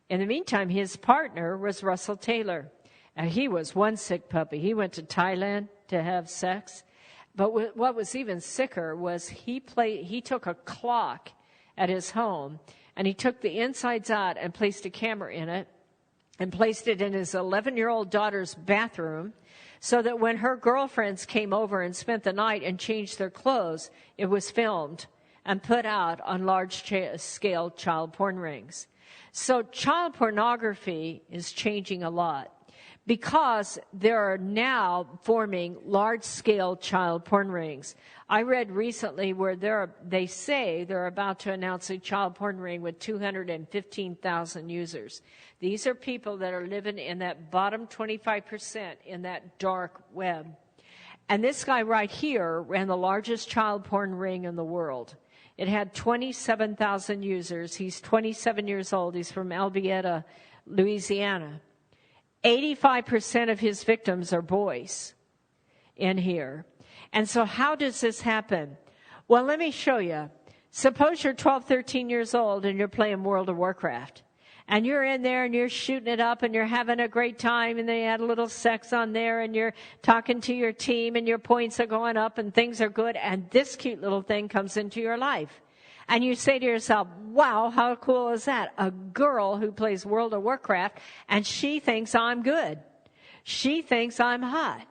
In the meantime, his partner was Russell Taylor. And he was one sick puppy. He went to Thailand to have sex. But what was even sicker was he took a clock at his home, and he took the insides out and placed a camera in it and placed it in his 11-year-old daughter's bathroom so that when her girlfriends came over and spent the night and changed their clothes, it was filmed and put out on large-scale child porn rings. So child pornography is changing a lot because there are now forming large-scale child porn rings. I read recently where they say they're about to announce a child porn ring with 215,000 users. These are people that are living in that bottom 25% in that dark web. And this guy right here ran the largest child porn ring in the world. It had 27,000 users. He's 27 years old. He's from Albietta, Louisiana. 85% of his victims are boys in here. And so how does this happen? Well, let me show you. Suppose you're 12, 13 years old and you're playing World of Warcraft. And you're in there and you're shooting it up and you're having a great time and they had a little sex on there and you're talking to your team and your points are going up and things are good. And this cute little thing comes into your life. And you say to yourself, wow, how cool is that? A girl who plays World of Warcraft and she thinks I'm good. She thinks I'm hot.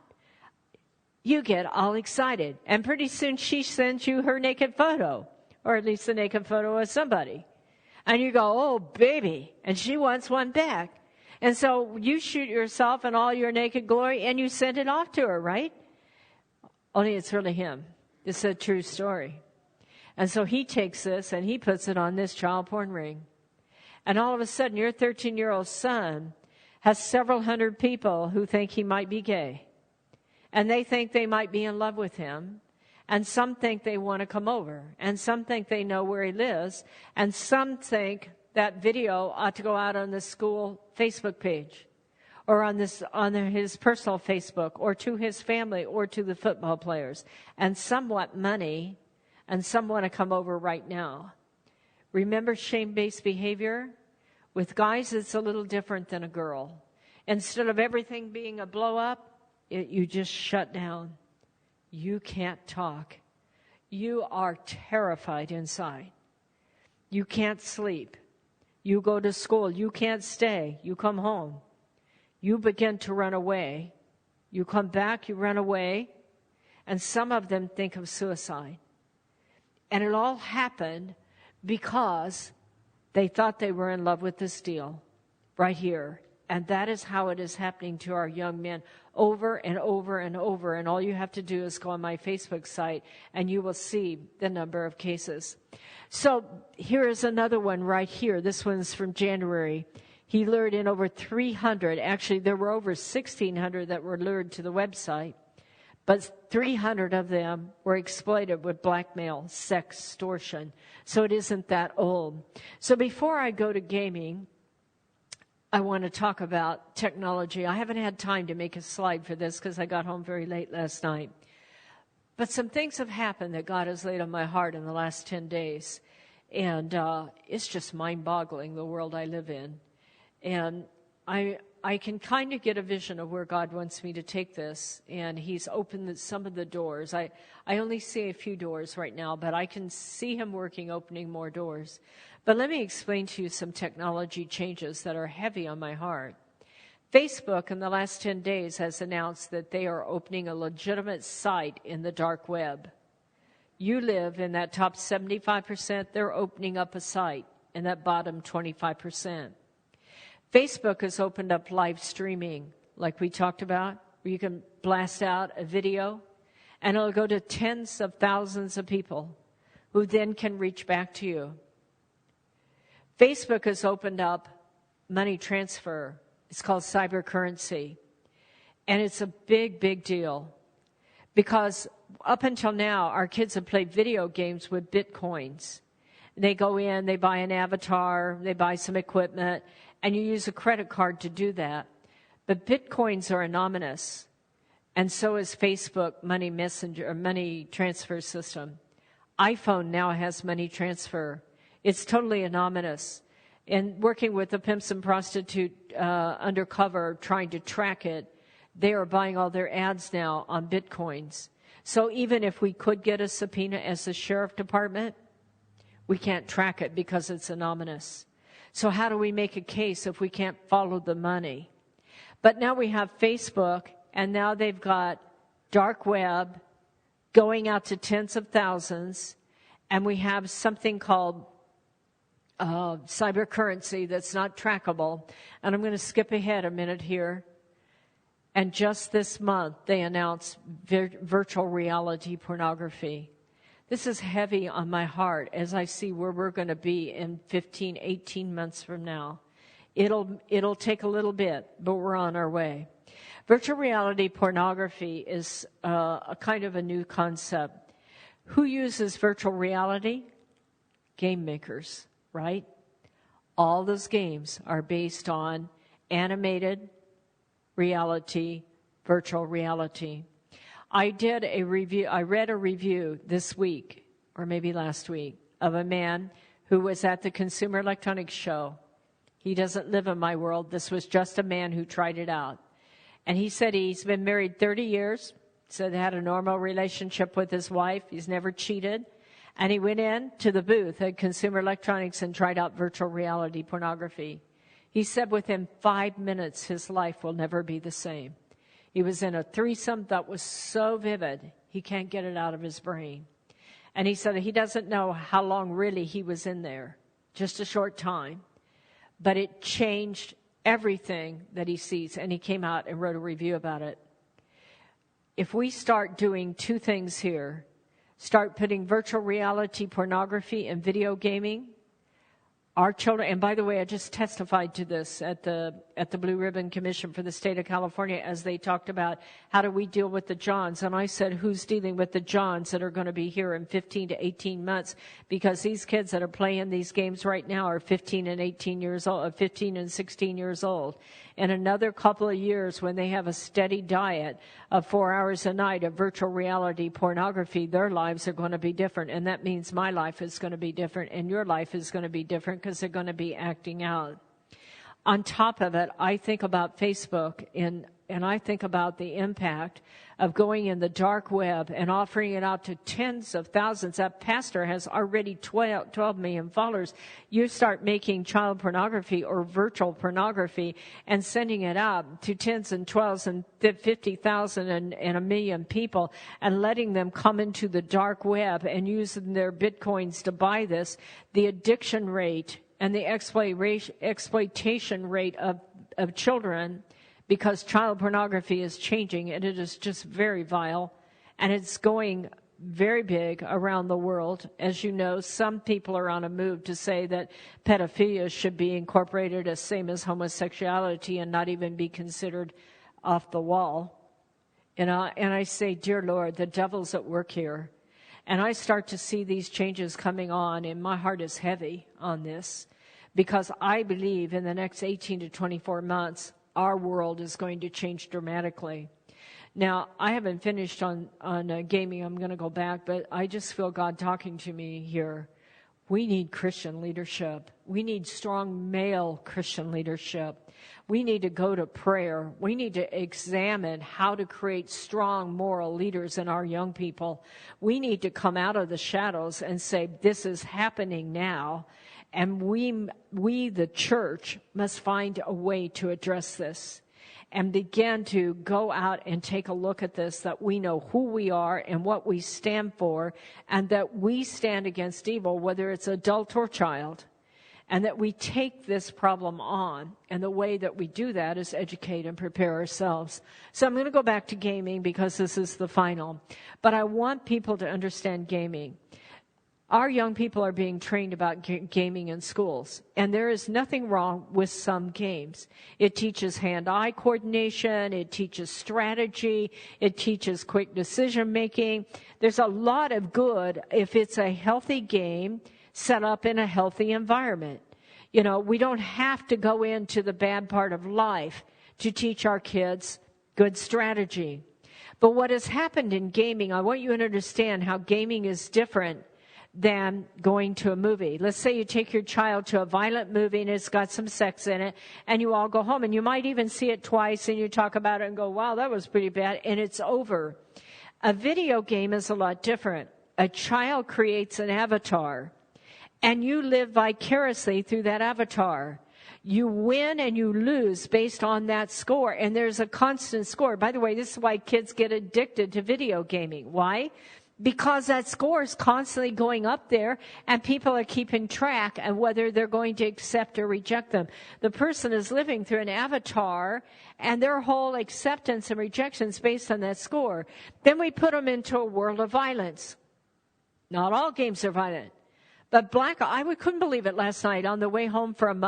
You get all excited. And pretty soon she sends you her naked photo, or at least the naked photo of somebody. And you go, oh, baby. And she wants one back. And so you shoot yourself in all your naked glory and you send it off to her, right? Only it's really him. It's a true story. And so he takes this and he puts it on this child porn ring. And all of a sudden, your 13-year-old son has several hundred people who think he might be gay. And they think they might be in love with him. And some think they want to come over. And some think they know where he lives. And some think that video ought to go out on the school Facebook page. Or on his personal Facebook. Or to his family. Or to the football players. And some want money. And some want to come over right now. Remember shame-based behavior? With guys, it's a little different than a girl. Instead of everything being a blow-up, you just shut down. You can't talk. You are terrified inside. You can't sleep. You go to school. You can't stay. You come home. You begin to run away. You come back, you run away. And some of them think of suicide. And it all happened because they thought they were in love with this deal right here. And that is how it is happening to our young men over and over and over. And all you have to do is go on my Facebook site and you will see the number of cases. So here is another one right here. This one's from January. He lured in over 300. Actually, there were over 1,600 that were lured to the website. But 300 of them were exploited with blackmail, sex, extortion. So it isn't that old. So before I go to gaming, I want to talk about technology. I haven't had time to make a slide for this because I got home very late last night. But some things have happened that God has laid on my heart in the last 10 days. And it's just mind-boggling, the world I live in. And I can kind of get a vision of where God wants me to take this. And he's opened some of the doors. I only see a few doors right now, but I can see him working, opening more doors. But let me explain to you some technology changes that are heavy on my heart. Facebook in the last 10 days has announced that they are opening a legitimate site in the dark web. You live in that top 75%, they're opening up a site in that bottom 25%. Facebook has opened up live streaming, like we talked about. where you can blast out a video, and it'll go to tens of thousands of people who then can reach back to you. Facebook has opened up money transfer. It's called cybercurrency. And it's a big, big deal. Because up until now, our kids have played video games with bitcoins. They go in, they buy an avatar, they buy some equipment, and you use a credit card to do that. But bitcoins are anonymous, and so is Facebook money messenger or money transfer system. iPhone now has money transfer. It's totally anonymous. And working with the pimps and prostitute undercover, trying to track it, they are buying all their ads now on bitcoins. So even if we could get a subpoena as the sheriff department, we can't track it because it's anonymous. So how do we make a case if we can't follow the money? But now we have Facebook, and now they've got dark web going out to tens of thousands, and we have something called cybercurrency that's not trackable. And I'm going to skip ahead a minute here. And just this month, they announced virtual reality pornography. This is heavy on my heart as I see where we're going to be in 15, 18 months from now. It'll take a little bit, but we're on our way. Virtual reality pornography is a kind of a new concept. Who uses virtual reality? Game makers, right? All those games are based on animated reality, virtual reality. I read a review this week, or maybe last week, of a man who was at the Consumer Electronics Show. He doesn't live in my world. This was just a man who tried it out. And he said he's been married 30 years, said he had a normal relationship with his wife. He's never cheated. And he went in to the booth at Consumer Electronics and tried out virtual reality pornography. He said within 5 minutes, his life will never be the same. He was in a threesome that was so vivid, he can't get it out of his brain. And he said he doesn't know how long really he was in there, just a short time. But it changed everything that he sees, and he came out and wrote a review about it. If we start doing two things here, start putting virtual reality pornography and video gaming, our children, and by the way, I just testified to this at the Blue Ribbon Commission for the state of California as they talked about how do we deal with the Johns. And I said, who's dealing with the Johns that are going to be here in 15 to 18 months? Because these kids that are playing these games right now are 15 and 18 years old, 15 and 16 years old. In another couple of years, when they have a steady diet of 4 hours a night of virtual reality pornography, their lives are going to be different. And that means my life is going to be different and your life is going to be different because they're going to be acting out. On top of it, I think about Facebook and I think about the impact of going in the dark web and offering it out to tens of thousands. That pastor has already 12 million followers. You start making child pornography or virtual pornography and sending it out to tens and 12s and 50,000 and a million people and letting them come into the dark web and using their bitcoins to buy this. The addiction rate and the exploitation rate of children, because child pornography is changing and it is just very vile and it's going very big around the world. As you know, some people are on a move to say that pedophilia should be incorporated as same as homosexuality and not even be considered off the wall. And I say, dear Lord, the devil's at work here. And I start to see these changes coming on, and my heart is heavy on this because I believe in the next 18 to 24 months, our world is going to change dramatically. Now, I haven't finished on gaming. I'm going to go back, but I just feel God talking to me here. We need Christian leadership. We need strong male Christian leadership. We need to go to prayer. We need to examine how to create strong moral leaders in our young people. We need to come out of the shadows and say, this is happening now. And we, the church, must find a way to address this and begin to go out and take a look at this, that we know who we are and what we stand for, and that we stand against evil, whether it's adult or child. and that we take this problem on. And the way that we do that is educate and prepare ourselves. So I'm going to go back to gaming because this is the final. But I want people to understand gaming. Our young people are being trained about gaming in schools, and there is nothing wrong with some games. It teaches hand-eye coordination, it teaches strategy, it teaches quick decision-making. There's a lot of good if it's a healthy game set up in a healthy environment. You know, we don't have to go into the bad part of life to teach our kids good strategy. But what has happened in gaming, I want you to understand how gaming is different than going to a movie. Let's say you take your child to a violent movie and it's got some sex in it, and you all go home, and you might even see it twice, and you talk about it and go, wow, that was pretty bad, and it's over. A video game is a lot different. A child creates an avatar, and you live vicariously through that avatar. You win and you lose based on that score, and there's a constant score. By the way, this is why kids get addicted to video gaming. Why? Because that score is constantly going up there, and people are keeping track of whether they're going to accept or reject them. The person is living through an avatar, and their whole acceptance and rejection is based on that score. Then we put them into a world of violence. Not all games are violent. But I couldn't believe it last night. On the way home from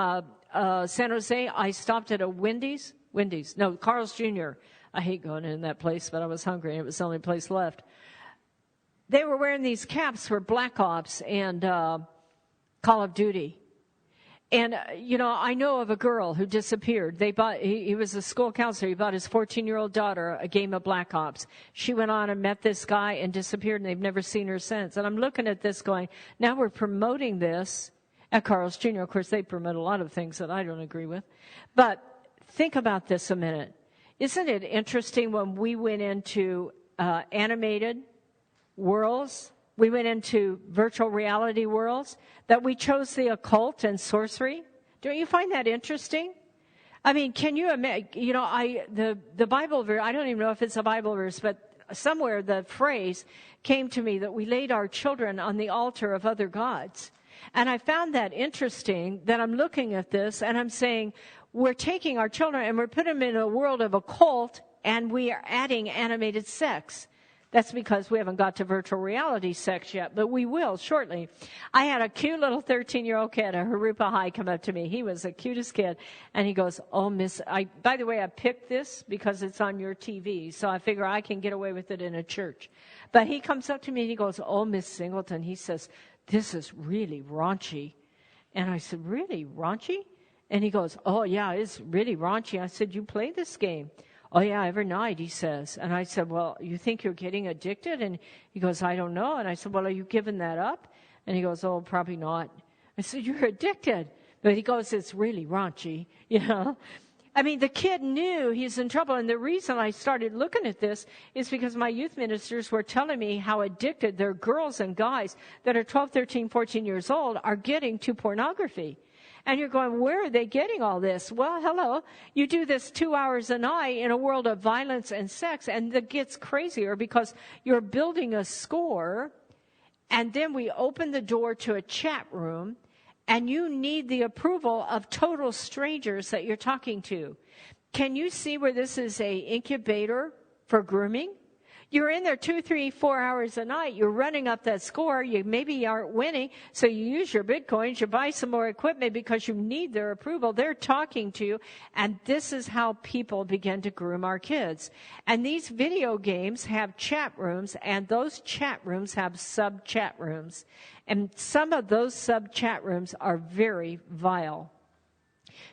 San Jose, I stopped at a Carl's Jr. I hate going in that place, but I was hungry, and it was the only place left. They were wearing these caps for Black Ops and Call of Duty. And, I know of a girl who disappeared. He was a school counselor. He bought his 14-year-old daughter a game of Black Ops. She went on and met this guy and disappeared, and they've never seen her since. And I'm looking at this going, now we're promoting this at Carl's Jr. Of course, they promote a lot of things that I don't agree with. But think about this a minute. Isn't it interesting when we went into animated worlds, we went into virtual reality worlds, that we chose the occult and sorcery? Don't you find that interesting? I mean, can you imagine, the Bible verse, I don't even know if it's a Bible verse, but somewhere the phrase came to me that we laid our children on the altar of other gods. And I found that interesting, that I'm looking at this and I'm saying, we're taking our children and we're putting them in a world of occult, and we are adding animated sex. That's because we haven't got to virtual reality sex yet, but we will shortly. I had a cute little 13-year-old kid at Harupa High come up to me. He was the cutest kid. And he goes, oh, Miss, by the way, I picked this because it's on your TV, so I figure I can get away with it in a church. But he comes up to me and he goes, oh, Miss Singleton, he says, this is really raunchy. And I said, really raunchy? And he goes, oh, yeah, it's really raunchy. I said, you play this game? Oh, yeah, every night, he says. And I said, well, you think you're getting addicted? And he goes, I don't know. And I said, well, are you giving that up? And he goes, oh, probably not. I said, you're addicted. But he goes, it's really raunchy, I mean, the kid knew he's in trouble. And the reason I started looking at this is because my youth ministers were telling me how addicted their girls and guys that are 12, 13, 14 years old are getting to pornography. And you're going, where are they getting all this? Well, hello, you do this 2 hours a night in a world of violence and sex, and it gets crazier because you're building a score, and then we open the door to a chat room, and you need the approval of total strangers that you're talking to. Can you see where this is a incubator for grooming? You're in there 2, 3, 4 hours a night. You're running up that score. You maybe aren't winning, so you use your Bitcoins. You buy some more equipment because you need their approval. They're talking to you, and this is how people begin to groom our kids. And these video games have chat rooms, and those chat rooms have sub-chat rooms. And some of those sub-chat rooms are very vile.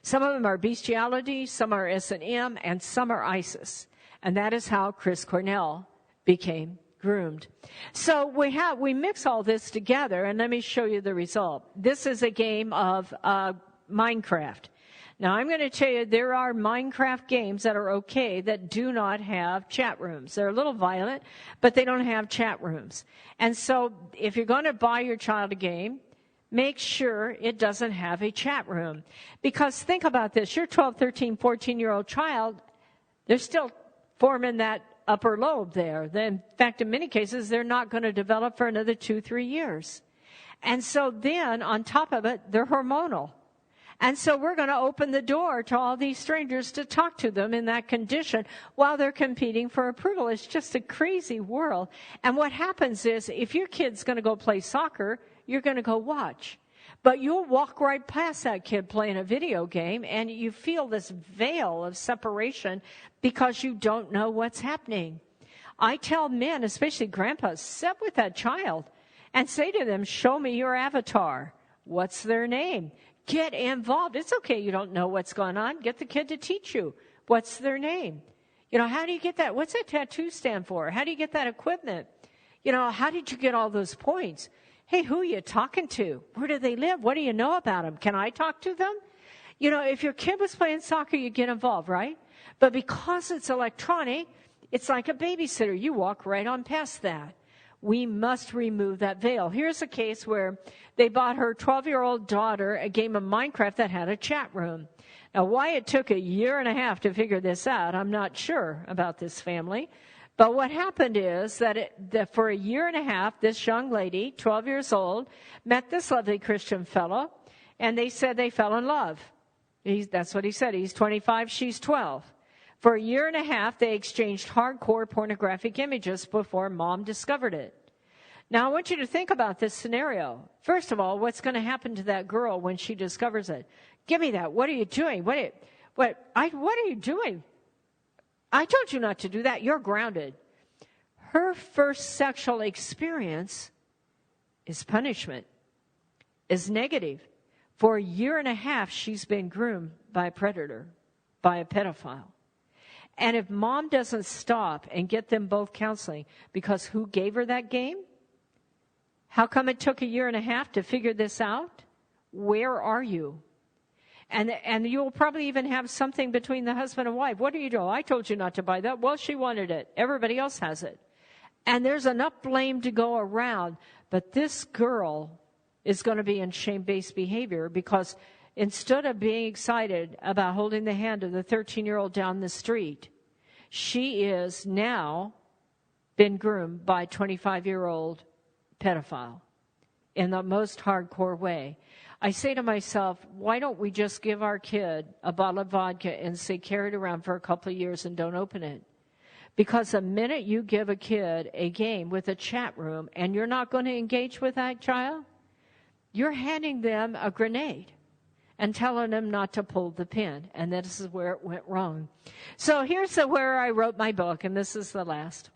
Some of them are bestiality, some are S&M, and some are ISIS. And that is how Chris Cornell became groomed. So we mix all this together, and let me show you the result. This is a game of Minecraft. Now, I'm going to tell you there are Minecraft games that are okay that do not have chat rooms. They're a little violent, but they don't have chat rooms. And so if you're going to buy your child a game, make sure it doesn't have a chat room. Because think about this. Your 12, 13, 14-year-old child, they're still forming that upper lobe there. In fact, in many cases, they're not going to develop for another 2, 3 years. And so then, on top of it, they're hormonal. And so we're going to open the door to all these strangers to talk to them in that condition while they're competing for approval. It's just a crazy world. And what happens is, if your kid's going to go play soccer, you're going to go watch. But you'll walk right past that kid playing a video game, and you feel this veil of separation because you don't know what's happening. I tell men, especially grandpas, sit with that child and say to them, show me your avatar. What's their name? Get involved. It's okay you don't know what's going on. Get the kid to teach you. What's their name? You know, how do you get that? What's that tattoo stand for? How do you get that equipment? You know, how did you get all those points? Hey, who are you talking to? Where do they live? What do you know about them? Can I talk to them? You know, if your kid was playing soccer, you get involved, right? But because it's electronic, it's like a babysitter. You walk right on past that. We must remove that veil. Here's a case where they bought her 12-year-old daughter a game of Minecraft that had a chat room. Now, why it took a year and a half to figure this out, I'm not sure about this family. But what happened is that for a year and a half, this young lady, 12 years old, met this lovely Christian fellow, and they said they fell in love. That's what he said. He's 25, she's 12. For a year and a half, they exchanged hardcore pornographic images before mom discovered it. Now, I want you to think about this scenario. First of all, what's going to happen to that girl when she discovers it? Give me that. What are you doing? What are you doing? I told you not to do that. You're grounded. Her first sexual experience is punishment, is negative. For a year and a half, she's been groomed by a predator, by a pedophile. And if mom doesn't stop and get them both counseling, because who gave her that game? How come it took a year and a half to figure this out? Where are you? And you'll probably even have something between the husband and wife. What are you doing? I told you not to buy that. Well, she wanted it. Everybody else has it. And there's enough blame to go around. But this girl is going to be in shame-based behavior because instead of being excited about holding the hand of the 13-year-old down the street, she is now been groomed by a 25-year-old pedophile in the most hardcore way. I say to myself, why don't we just give our kid a bottle of vodka and say carry it around for a couple of years and don't open it? Because the minute you give a kid a game with a chat room and you're not going to engage with that child, you're handing them a grenade and telling them not to pull the pin. And this is where it went wrong. So here's where I wrote my book, and this is the last.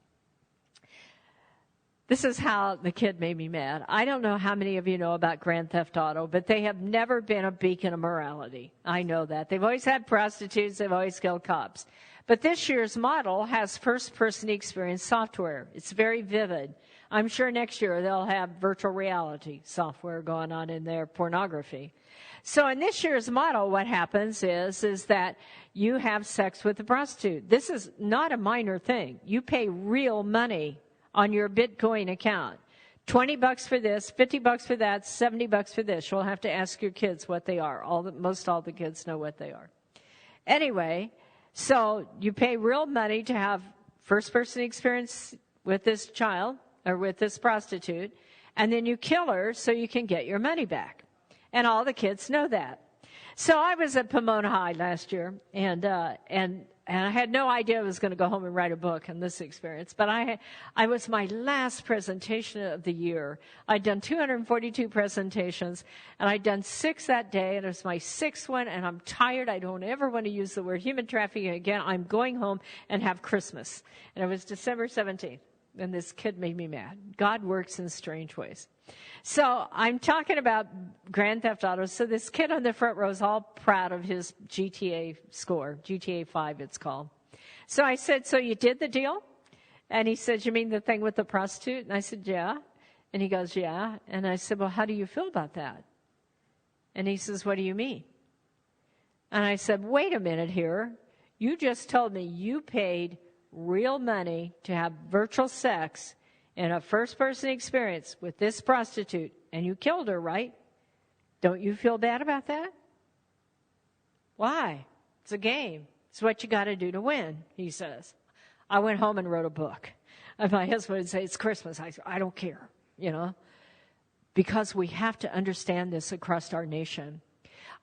This is how the kid made me mad. I don't know how many of you know about Grand Theft Auto, but they have never been a beacon of morality. I know that. They've always had prostitutes. They've always killed cops. But this year's model has first-person experience software. It's very vivid. I'm sure next year they'll have virtual reality software going on in their pornography. So in this year's model, what happens is that you have sex with a prostitute. This is not a minor thing. You pay real money on your Bitcoin account. $20 for this, $50 for that, $70 for this. You'll have to ask your kids what they are. Most all the kids know what they are. Anyway, so you pay real money to have first-person experience with this child or with this prostitute, and then you kill her so you can get your money back. And all the kids know that. So I was at Pomona High last year, and I had no idea I was going to go home and write a book on this experience. But I was my last presentation of the year. I'd done 242 presentations, and I'd done 6 that day, and it was my 6th one, and I'm tired. I don't ever want to use the word human trafficking again. I'm going home and have Christmas. And it was December 17th, and this kid made me mad. God works in strange ways. So I'm talking about Grand Theft Auto. So this kid on the front row is all proud of his GTA score, GTA 5 it's called. So I said, so you did the deal? And he said, you mean the thing with the prostitute? And I said, yeah. And he goes, yeah. And I said, well, how do you feel about that? And he says, what do you mean? And I said, wait a minute here. You just told me you paid real money to have virtual sex in a first-person experience with this prostitute, and you killed her, right? Don't you feel bad about that? Why? It's a game. It's what you got to do to win, he says. I went home and wrote a book. And my husband would say, it's Christmas. I don't care, you know. because we have to understand this across our nation.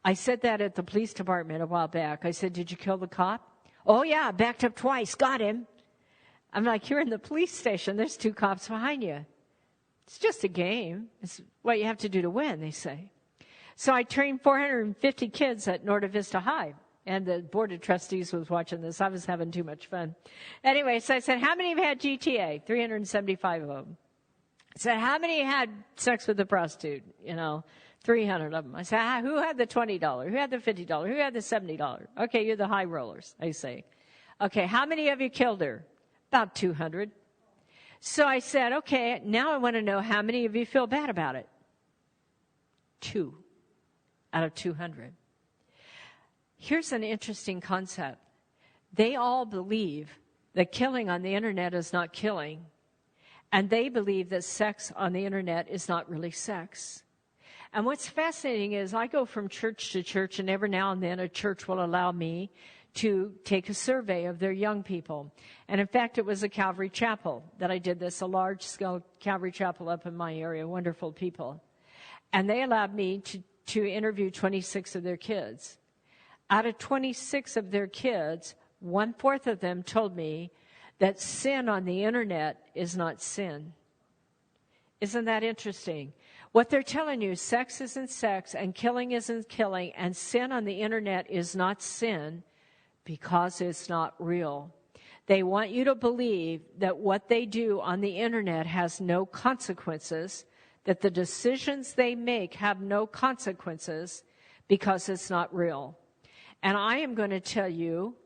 I said that at the police department a while back. I said, did you kill the cop? Oh, yeah, backed up twice, got him. I'm like, you're in the police station. There's 2 cops behind you. It's just a game. It's what you have to do to win, they say. So I trained 450 kids at Norta Vista High. And the board of trustees was watching this. I was having too much fun. Anyway, so I said, how many have had GTA? 375 of them. I said, how many had sex with a prostitute? 300 of them. I said, who had the $20? Who had the $50? Who had the $70? Okay, you're the high rollers, I say. Okay, how many of you killed her? About 200. So I said, okay, now I want to know how many of you feel bad about it. 2 out of 200. Here's an interesting concept. They all believe that killing on the internet is not killing, and they believe that sex on the internet is not really sex. And what's fascinating is I go from church to church, and every now and then a church will allow me to take a survey of their young people. And in fact, it was a Calvary Chapel that I did this, a large-scale Calvary Chapel up in my area, wonderful people. And they allowed me to interview 26 of their kids. Out of 26 of their kids, 1/4 of them told me that sin on the internet is not sin. Isn't that interesting? What they're telling you, sex isn't sex and killing isn't killing, and sin on the internet is not sin because it's not real. They want you to believe that what they do on the internet has no consequences, that the decisions they make have no consequences because it's not real. And I am going to tell you,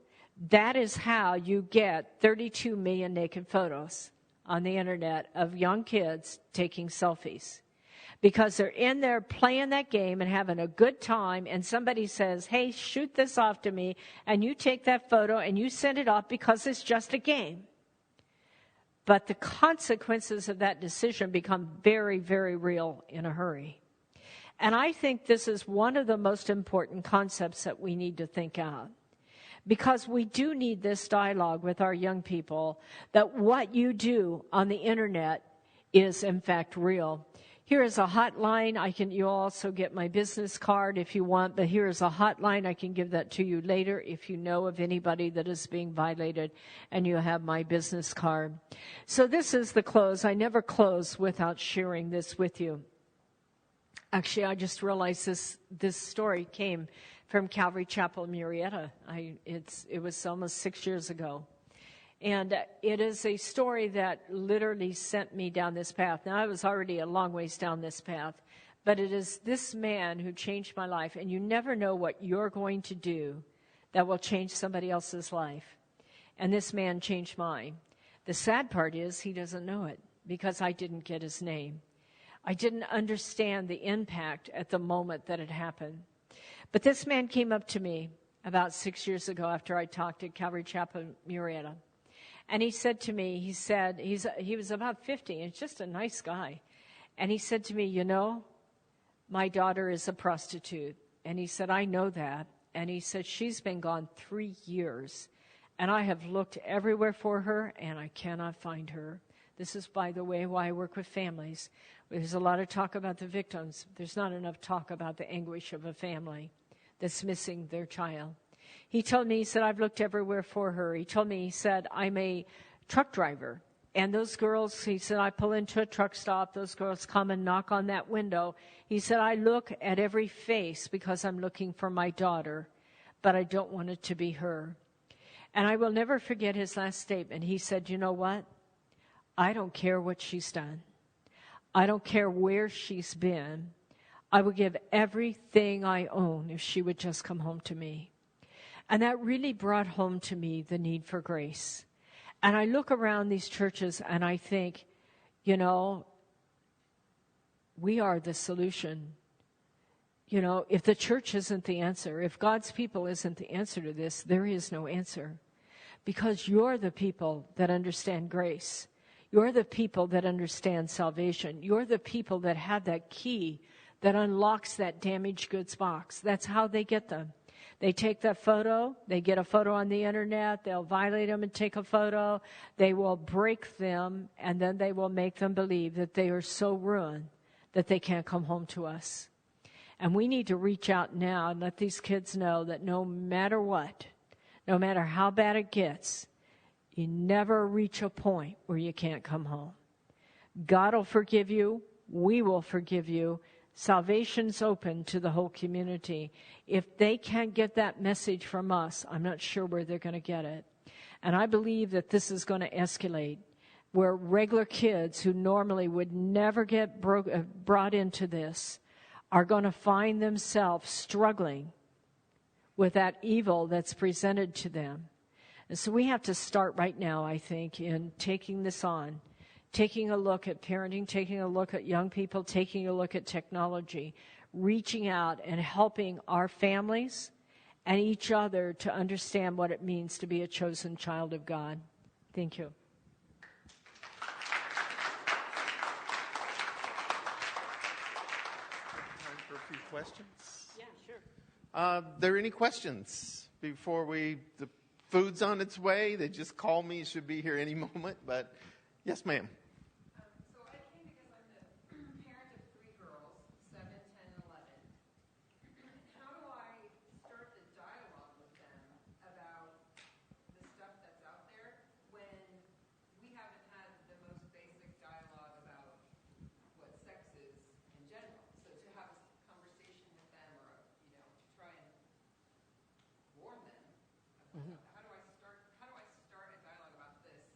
that is how you get 32 million naked photos on the internet of young kids taking selfies. Because they're in there playing that game and having a good time, and somebody says, hey, shoot this off to me, and you take that photo and you send it off because it's just a game. But the consequences of that decision become very, very real in a hurry. And I think this is one of the most important concepts that we need to think out. Because we do need this dialogue with our young people, that what you do on the internet is in fact real. Here is a hotline. You'll also get my business card if you want, but here is a hotline. I can give that to you later if you know of anybody that is being violated, and you have my business card. So this is the close. I never close without sharing this with you. Actually, I just realized this story came from Calvary Chapel, Murrieta. It was almost 6 years ago. And it is a story that literally sent me down this path. Now, I was already a long ways down this path, but it is this man who changed my life. And you never know what you're going to do that will change somebody else's life. And this man changed mine. The sad part is he doesn't know it because I didn't get his name. I didn't understand the impact at the moment that it happened. But this man came up to me about 6 years ago after I talked at Calvary Chapel, Murrieta. And he said to me, he was about 50, and just a nice guy. And he said to me, my daughter is a prostitute. And he said, I know that. And he said, she's been gone 3 years. And I have looked everywhere for her, and I cannot find her. This is, by the way, why I work with families. There's a lot of talk about the victims. There's not enough talk about the anguish of a family that's missing their child. He told me, he said, I've looked everywhere for her. He told me, he said, I'm a truck driver. And those girls, he said, I pull into a truck stop. Those girls come and knock on that window. He said, I look at every face because I'm looking for my daughter, but I don't want it to be her. And I will never forget his last statement. He said, you know what? I don't care what she's done. I don't care where she's been. I would give everything I own if she would just come home to me. And that really brought home to me the need for grace. And I look around these churches and I think, we are the solution. If the church isn't the answer, if God's people isn't the answer to this, there is no answer. Because you're the people that understand grace. You're the people that understand salvation. You're the people that have that key that unlocks that damaged goods box. That's how they get them. They take that photo, they get a photo on the internet, they'll violate them and take a photo, they will break them, and then they will make them believe that they are so ruined that they can't come home to us. And we need to reach out now and let these kids know that no matter what, no matter how bad it gets, you never reach a point where you can't come home. God will forgive you. We will forgive you. Salvation's open to the whole community. If they can't get that message from us, I'm not sure where they're going to get it. And I believe that this is going to escalate, where regular kids who normally would never get brought into this are going to find themselves struggling with that evil that's presented to them. And so we have to start right now, I think, in taking this on, taking a look at parenting, taking a look at young people, taking a look at technology, reaching out and helping our families and each other to understand what it means to be a chosen child of God. Thank you. Time for a few questions. Yeah, sure. Are there any questions before the food's on its way? They just called me. It should be here any moment. But yes, ma'am. So I came because I'm the parent of 3 girls, 7, 10, and 11. How do I start the dialogue with them about the stuff that's out there when we haven't had the most basic dialogue about what sex is in general? So to have a conversation with them or, to try and warn them about how do I start a dialogue about this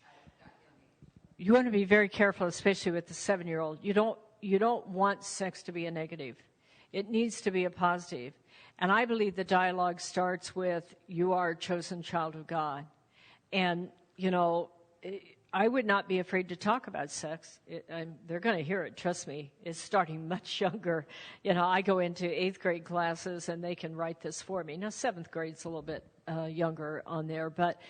at that young age? You want to be very careful, especially with the 7-year-old. You don't want sex to be a negative. It needs to be a positive. And I believe the dialogue starts with, you are a chosen child of God. And, I would not be afraid to talk about sex. They're going to hear it, trust me. It's starting much younger. I go into 8th grade classes and they can write this for me. Now, 7th grade's a little bit younger on there, but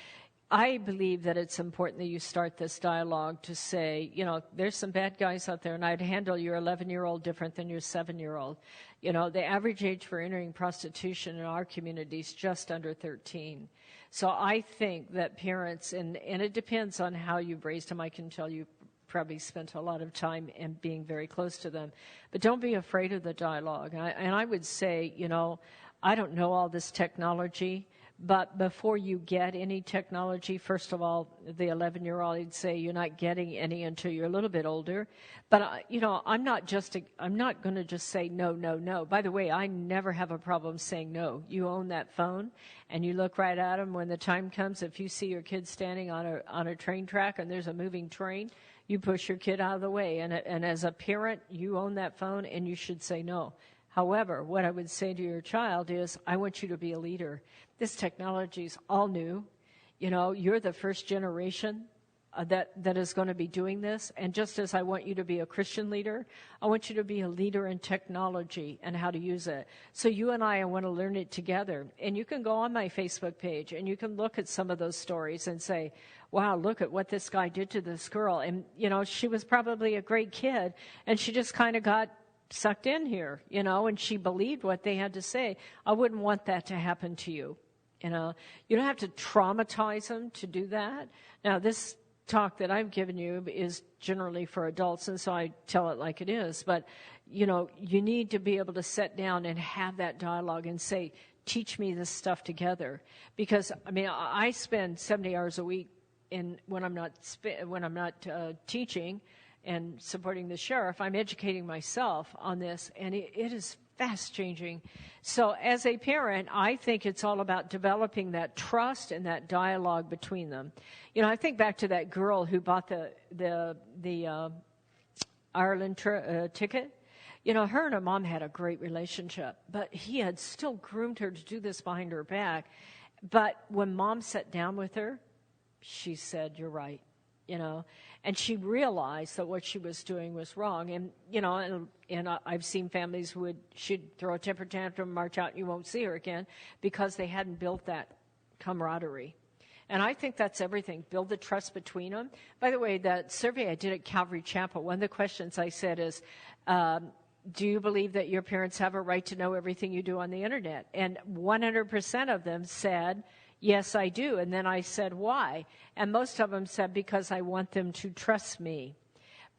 I believe that it's important that you start this dialogue to say, there's some bad guys out there, and I'd handle your 11-year-old different than your 7-year-old. The average age for entering prostitution in our community is just under 13. So I think that parents, and it depends on how you've raised them. I can tell you probably spent a lot of time and being very close to them. But don't be afraid of the dialogue. And I would say, I don't know all this technology, but before you get any technology, first of all, the 11-year-old, I'd say you're not getting any until you're a little bit older. But, I'm not going to just say no, no, no. By the way, I never have a problem saying no. You own that phone, and you look right at them when the time comes. If you see your kid standing on a train track and there's a moving train, you push your kid out of the way. And as a parent, you own that phone, and you should say no. However, what I would say to your child is, I want you to be a leader. This technology is all new. You're the first generation that is going to be doing this. And just as I want you to be a Christian leader, I want you to be a leader in technology and how to use it. So you and I want to learn it together. And you can go on my Facebook page and you can look at some of those stories and say, wow, look at what this guy did to this girl. And, she was probably a great kid, and she just kind of got sucked in here, and she believed what they had to say. I wouldn't want that to happen to you. You don't have to traumatize them to do that. Now, this talk that I've given you is generally for adults, and so I tell it like it is. But, you need to be able to sit down and have that dialogue and say, teach me this stuff together. Because, I spend 70 hours a week when I'm not teaching and supporting the sheriff. I'm educating myself on this, and it is fast changing. So as a parent, I think it's all about developing that trust and that dialogue between them. I think back to that girl who bought the Ireland ticket. Her and her mom had a great relationship, but he had still groomed her to do this behind her back. But when mom sat down with her, she said, "You're right." And she realized that what she was doing was wrong. And I've seen families she'd throw a temper tantrum, march out, and you won't see her again, because they hadn't built that camaraderie. And I think that's everything. Build the trust between them. By the way, that survey I did at Calvary Chapel, one of the questions I said is, do you believe that your parents have a right to know everything you do on the internet? And 100% of them said, yes, I do. And then I said, why? And most of them said, because I want them to trust me.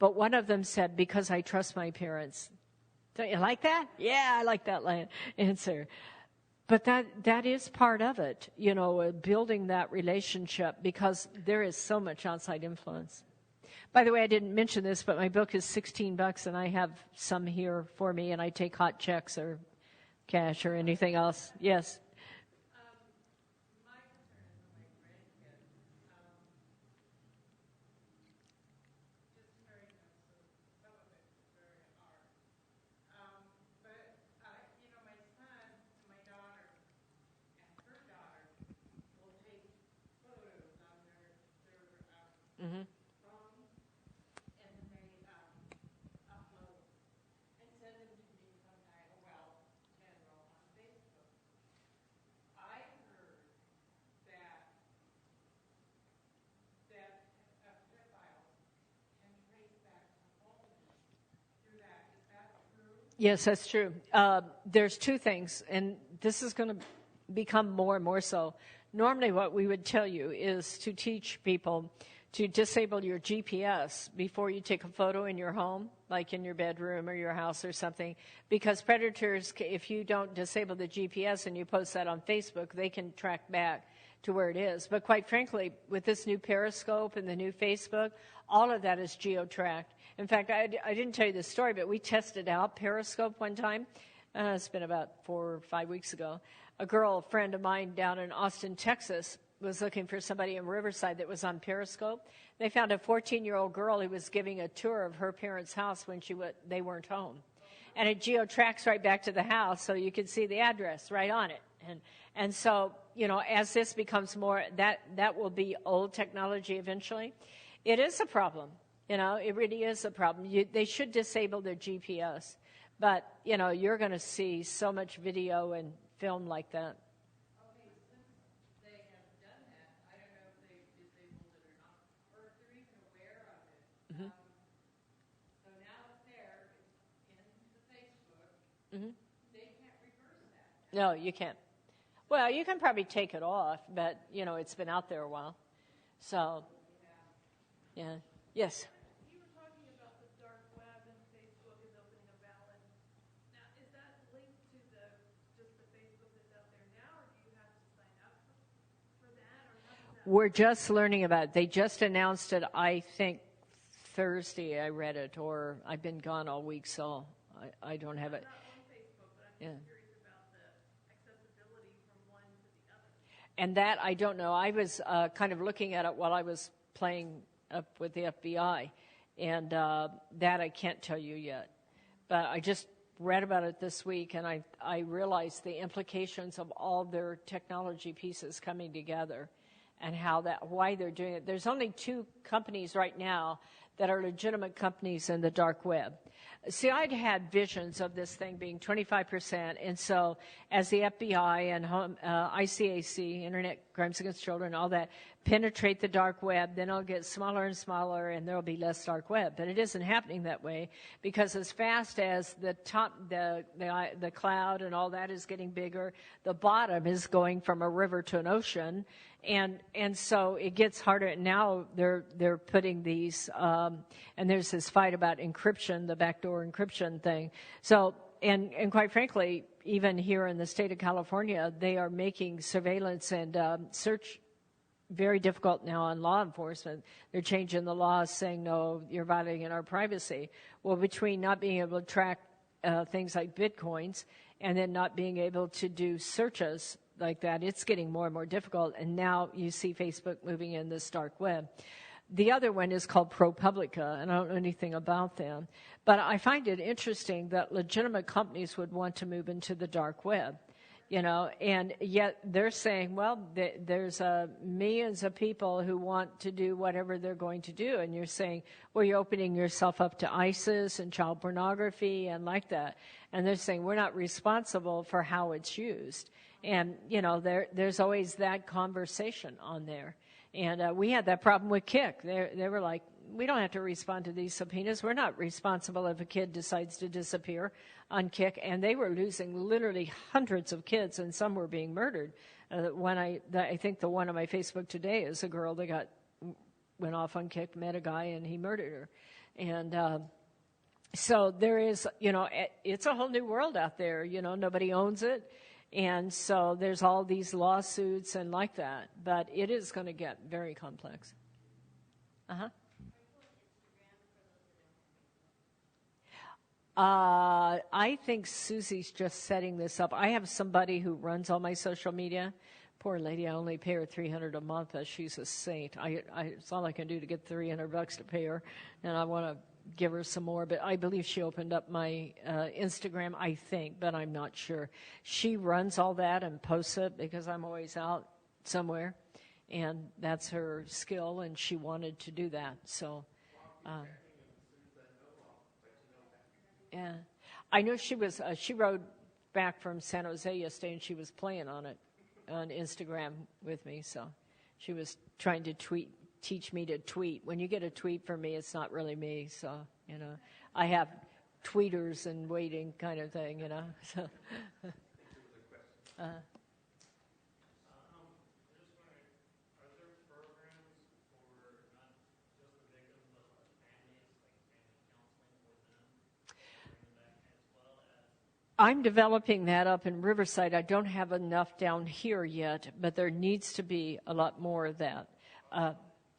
But one of them said, because I trust my parents. Don't you like that? Yeah, I like that answer. But that is part of it, building that relationship, because there is so much outside influence. By the way, I didn't mention this, but my book is $16, and I have some here for me, and I take hot checks or cash or anything else. Yes. My concern is for my grandkids. Just hearing them, so some of it is very hard. But my son and my daughter and her daughter will take photos on their Mm-hmm. phone, and then they upload and send them to me sometime, general on Facebook. I heard that pedophiles can trace back to homeless through that. Is that true? Yes, that's true. There's two things, and this is going to become more and more so. Normally, what we would tell you is to teach people to disable your GPS before you take a photo in your home, like in your bedroom or your house or something, because predators, if you don't disable the GPS and you post that on Facebook, they can track back to where it is. But quite frankly, with this new Periscope and the new Facebook, all of that is geo-tracked. In fact, I didn't tell you this story, but we tested out Periscope one time. It's been about 4 or 5 weeks ago. A friend of mine down in Austin, Texas, was looking for somebody in Riverside that was on Periscope. They found a 14-year-old girl who was giving a tour of her parents' house when they weren't home. And it geo-tracks right back to the house, so you can see the address right on it. And so, as this becomes more, that will be old technology eventually. It is a problem. It really is a problem. They should disable their GPS. But, you're going to see so much video and film like that. Okay, since they have done that, I don't know if they've disabled it or not, or if they're even aware of it. Mm-hmm. So now it's there, it's in the Facebook. Mm-hmm. They can't reverse that. No, you can't. Well, you can probably take it off, but, it's been out there a while. So, yeah. Yes? You were talking about the dark web and Facebook is opening a ballot. Now, is that linked to just the Facebook that's out there now, or do you have to sign up for that, or how does that We're just learning about it. They just announced it, I think, Thursday I read it, or I've been gone all week, so I don't have it. I'm not on Facebook, but I'm just curious about the accessibility from one to the other. And that, I don't know. I was kind of looking at it while I was playing up with the FBI, and that I can't tell you yet. But I just read about it this week, and I realized the implications of all their technology pieces coming together and why they're doing it. There's only 2 companies right now that are legitimate companies in the dark web. See, I'd had visions of this thing being 25%, and so as the FBI and ICAC, Internet Crimes Against Children, all that, penetrate the dark web, then it'll get smaller and smaller, and there'll be less dark web. But it isn't happening that way, because as fast as the cloud and all that is getting bigger, the bottom is going from a river to an ocean, and so it gets harder. Now they're putting these, and there's this fight about encryption, the backdoor encryption thing. So, and quite frankly, even here in the state of California, they are making surveillance and search very difficult now on law enforcement. They're changing the laws saying, no, you're violating our privacy. Well, between not being able to track things like Bitcoins and then not being able to do searches like that, it's getting more and more difficult. And now you see Facebook moving in this dark web. The other one is called ProPublica, and I don't know anything about them. But I find it interesting that legitimate companies would want to move into the dark web. And yet they're saying, well, there's millions of people who want to do whatever they're going to do. And you're saying, well, you're opening yourself up to ISIS and child pornography and like that. And they're saying, we're not responsible for how it's used. And, there's always that conversation on there. And we had that problem with Kik. They were like, we don't have to respond to these subpoenas. We're not responsible if a kid decides to disappear on Kik. And they were losing literally hundreds of kids, and some were being murdered. I think the one on my Facebook today is a girl that got went off on kick, met a guy, and he murdered her. And so there is, it's a whole new world out there. Nobody owns it. And so there's all these lawsuits and like that. But it is going to get very complex. I think Susie's just setting this up. I have somebody who runs all my social media. Poor lady, I only pay her $300 a month. She's a saint. It's all I can do to get $300 to pay her, and I want to give her some more. But I believe she opened up my Instagram, I think, but I'm not sure. She runs all that and posts it because I'm always out somewhere, and that's her skill, and she wanted to do that. So, yeah, I know she was. She rode back from San Jose yesterday, and she was playing on it on Instagram with me. So she was trying to teach me to tweet. When you get a tweet from me, it's not really me. So, I have tweeters and waiting kind of thing, So. I'm developing that up in Riverside. I don't have enough down here yet, but there needs to be a lot more of that.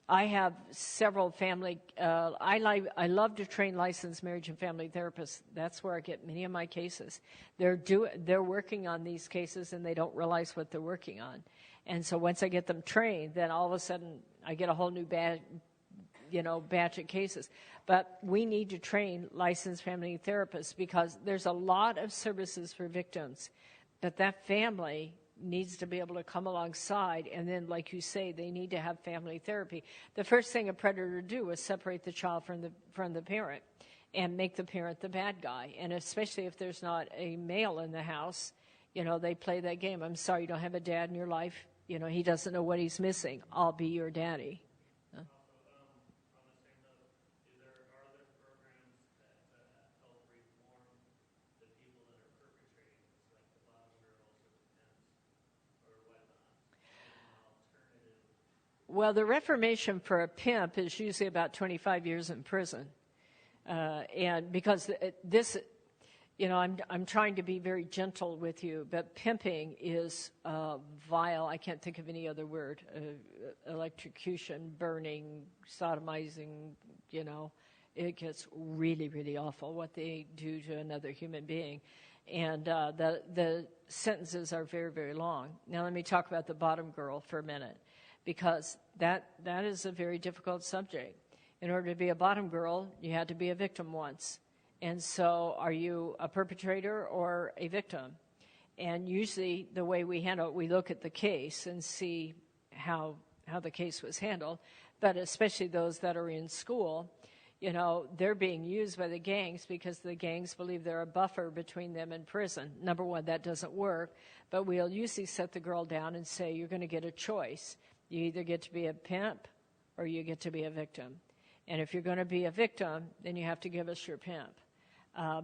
I have several family. I love to train licensed marriage and family therapists. That's where I get many of my cases. They're working on these cases and they don't realize what they're working on. And so once I get them trained, then all of a sudden I get a whole new batch of cases. But we need to train licensed family therapists because there's a lot of services for victims, but that family needs to be able to come alongside, and then, like you say, they need to have family therapy. The first thing a predator do is separate the child from the parent and make the parent the bad guy. And especially if there's not a male in the house, they play that game. I'm sorry you don't have a dad in your life. He doesn't know what he's missing. I'll be your daddy. Well, the reformation for a pimp is usually about 25 years in prison. And because this, I'm trying to be very gentle with you, but pimping is vile. I can't think of any other word. Electrocution, burning, sodomizing, it gets really, really awful what they do to another human being. And the sentences are very, very long. Now let me talk about the bottom girl for a minute, because that is a very difficult subject. In order to be a bottom girl, you had to be a victim once. And so are you a perpetrator or a victim? And usually the way we handle it, we look at the case and see how the case was handled. But especially those that are in school, they're being used by the gangs because the gangs believe they're a buffer between them and prison. Number one, that doesn't work. But we'll usually set the girl down and say, you're going to get a choice. You either get to be a pimp or you get to be a victim. And if you're going to be a victim, then you have to give us your pimp.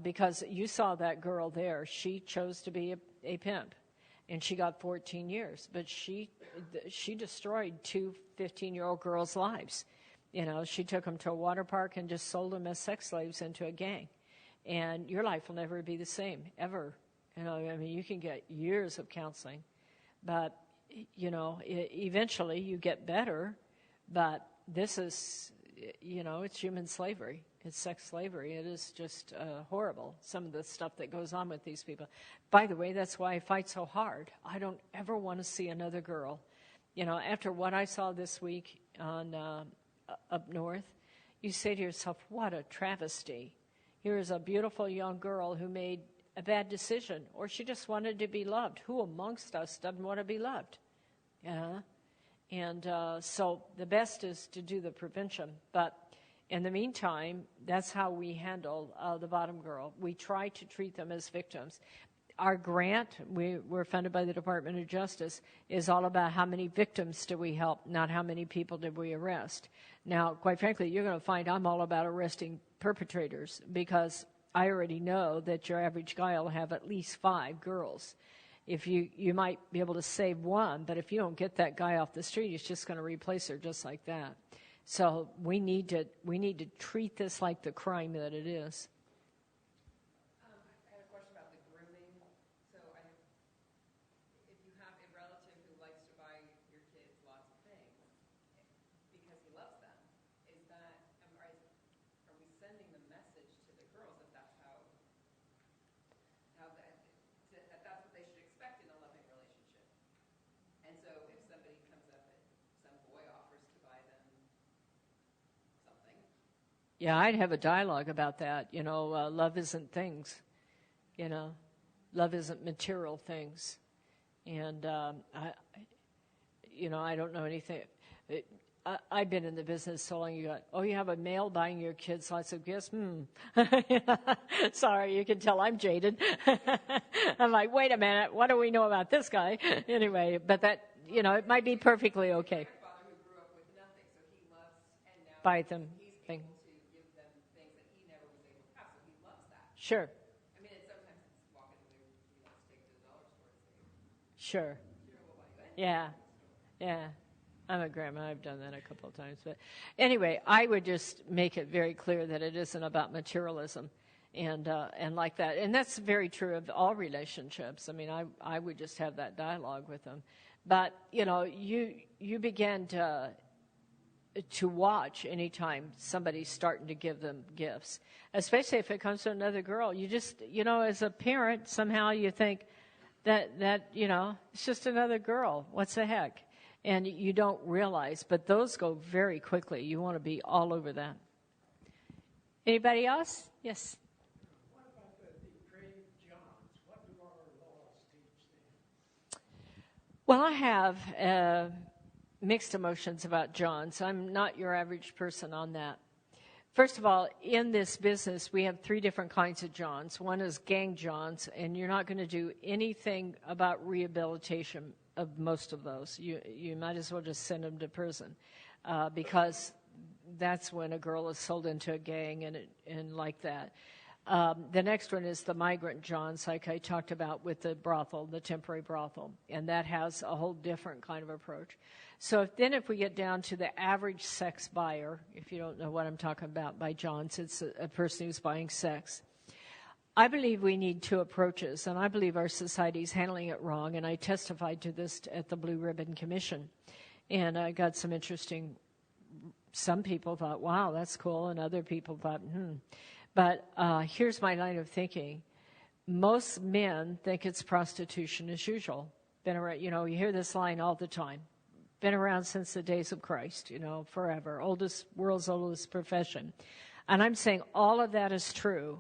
Because you saw that girl there. She chose to be a pimp. And she got 14 years. But she destroyed two 15-year-old girls' lives. She took them to a water park and just sold them as sex slaves into a gang. And your life will never be the same, ever. You can get years of counseling. But eventually you get better, but this is, it's human slavery. It's sex slavery. It is just horrible, some of the stuff that goes on with these people. By the way, that's why I fight so hard. I don't ever want to see another girl. After what I saw this week on up north, you say to yourself, what a travesty. Here is a beautiful young girl who made a bad decision, or she just wanted to be loved. Who amongst us doesn't want to be loved? And so the best is to do the prevention. But in the meantime, that's how we handle the bottom girl. We try to treat them as victims. Our grant, we're funded by the Department of Justice, is all about how many victims do we help, not how many people did we arrest. Now, quite frankly, you're going to find I'm all about arresting perpetrators because I already know that your average guy will have at least 5 girls. If you might be able to save one, but if you don't get that guy off the street, he's just going to replace her just like that. So we need to treat this like the crime that it is. I had a question about the grooming. So if you have a relative who likes to buy your kids lots of things because he loves them, are we sending the message to the girls that that's that that's what they should expect in a loving relationship? And so if somebody comes up and some boy offers to buy them something. Yeah, I'd have a dialogue about that. Love isn't things. Love isn't material things. And, I don't know anything. I've been in the business so long. You have a male buying your kids lots of gifts? Sorry, you can tell I'm jaded. I'm like, wait a minute, what do we know about this guy? Anyway, but that, it might be perfectly okay. My father who grew up with nothing, so he loves, and now Buy them he's things. able to give them things that he never was able to have, so he loves that. Sure. I mean, sometimes it's walking away, let's take the dollar store and say, Sure. we'll buy you anything. Yeah. I'm a grandma. I've done that a couple of times. But anyway, I would just make it very clear that it isn't about materialism and like that. And that's very true of all relationships. I mean, I would just have that dialogue with them. But, you begin to watch anytime somebody's starting to give them gifts, especially if it comes to another girl. You just, as a parent, somehow you think that it's just another girl. What's the heck? And you don't realize, but those go very quickly. You want to be all over that. Anybody else? Yes. What about the depraved Johns? What do our laws teach them? Well, I have mixed emotions about Johns. I'm not your average person on that. First of all, in this business, we have 3 different kinds of Johns. One is gang Johns, and you're not going to do anything about rehabilitation of most of those. You might as well just send them to prison because that's when a girl is sold into a gang and like that. The next one is the migrant Johns, like I talked about with the brothel, the temporary brothel, and that has a whole different kind of approach. So if we get down to the average sex buyer, if you don't know what I'm talking about by Johns, it's a person who's buying sex. I believe we need 2 approaches, and I believe our society is handling it wrong, and I testified to this at the Blue Ribbon Commission, and I got some some people thought, wow, that's cool, and other people thought, But here's my line of thinking. Most men think it's prostitution as usual. Been around, you hear this line all the time. Been around since the days of Christ, forever. World's oldest profession. And I'm saying all of that is true.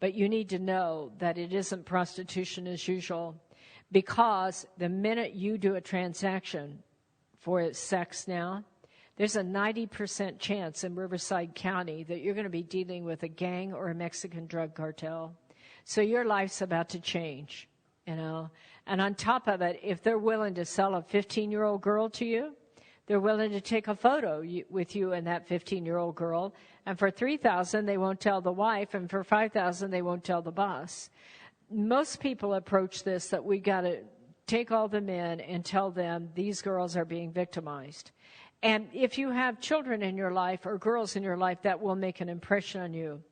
But you need to know that it isn't prostitution as usual, because the minute you do a transaction for sex now, there's a 90% chance in Riverside County that you're going to be dealing with a gang or a Mexican drug cartel. So your life's about to change, And on top of it, if they're willing to sell a 15-year-old girl to you, they're willing to take a photo with you and that 15-year-old girl. And for $3,000, they won't tell the wife. And for $5,000, they won't tell the boss. Most people approach this that we got to take all the men and tell them these girls are being victimized. And if you have children in your life or girls in your life, that will make an impression on you.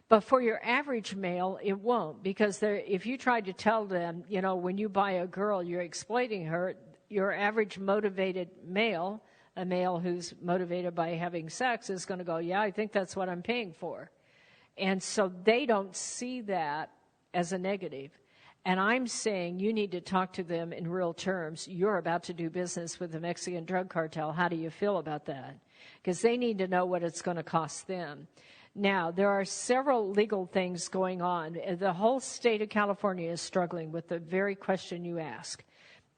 But for your average male, it won't. Because if you try to tell them, when you buy a girl, you're exploiting her, your average motivated male, a male who's motivated by having sex, is going to go, yeah, I think that's what I'm paying for. And so they don't see that as a negative. And I'm saying you need to talk to them in real terms. You're about to do business with the Mexican drug cartel. How do you feel about that? Because they need to know what it's going to cost them. Now, there are several legal things going on. The whole state of California is struggling with the very question you ask.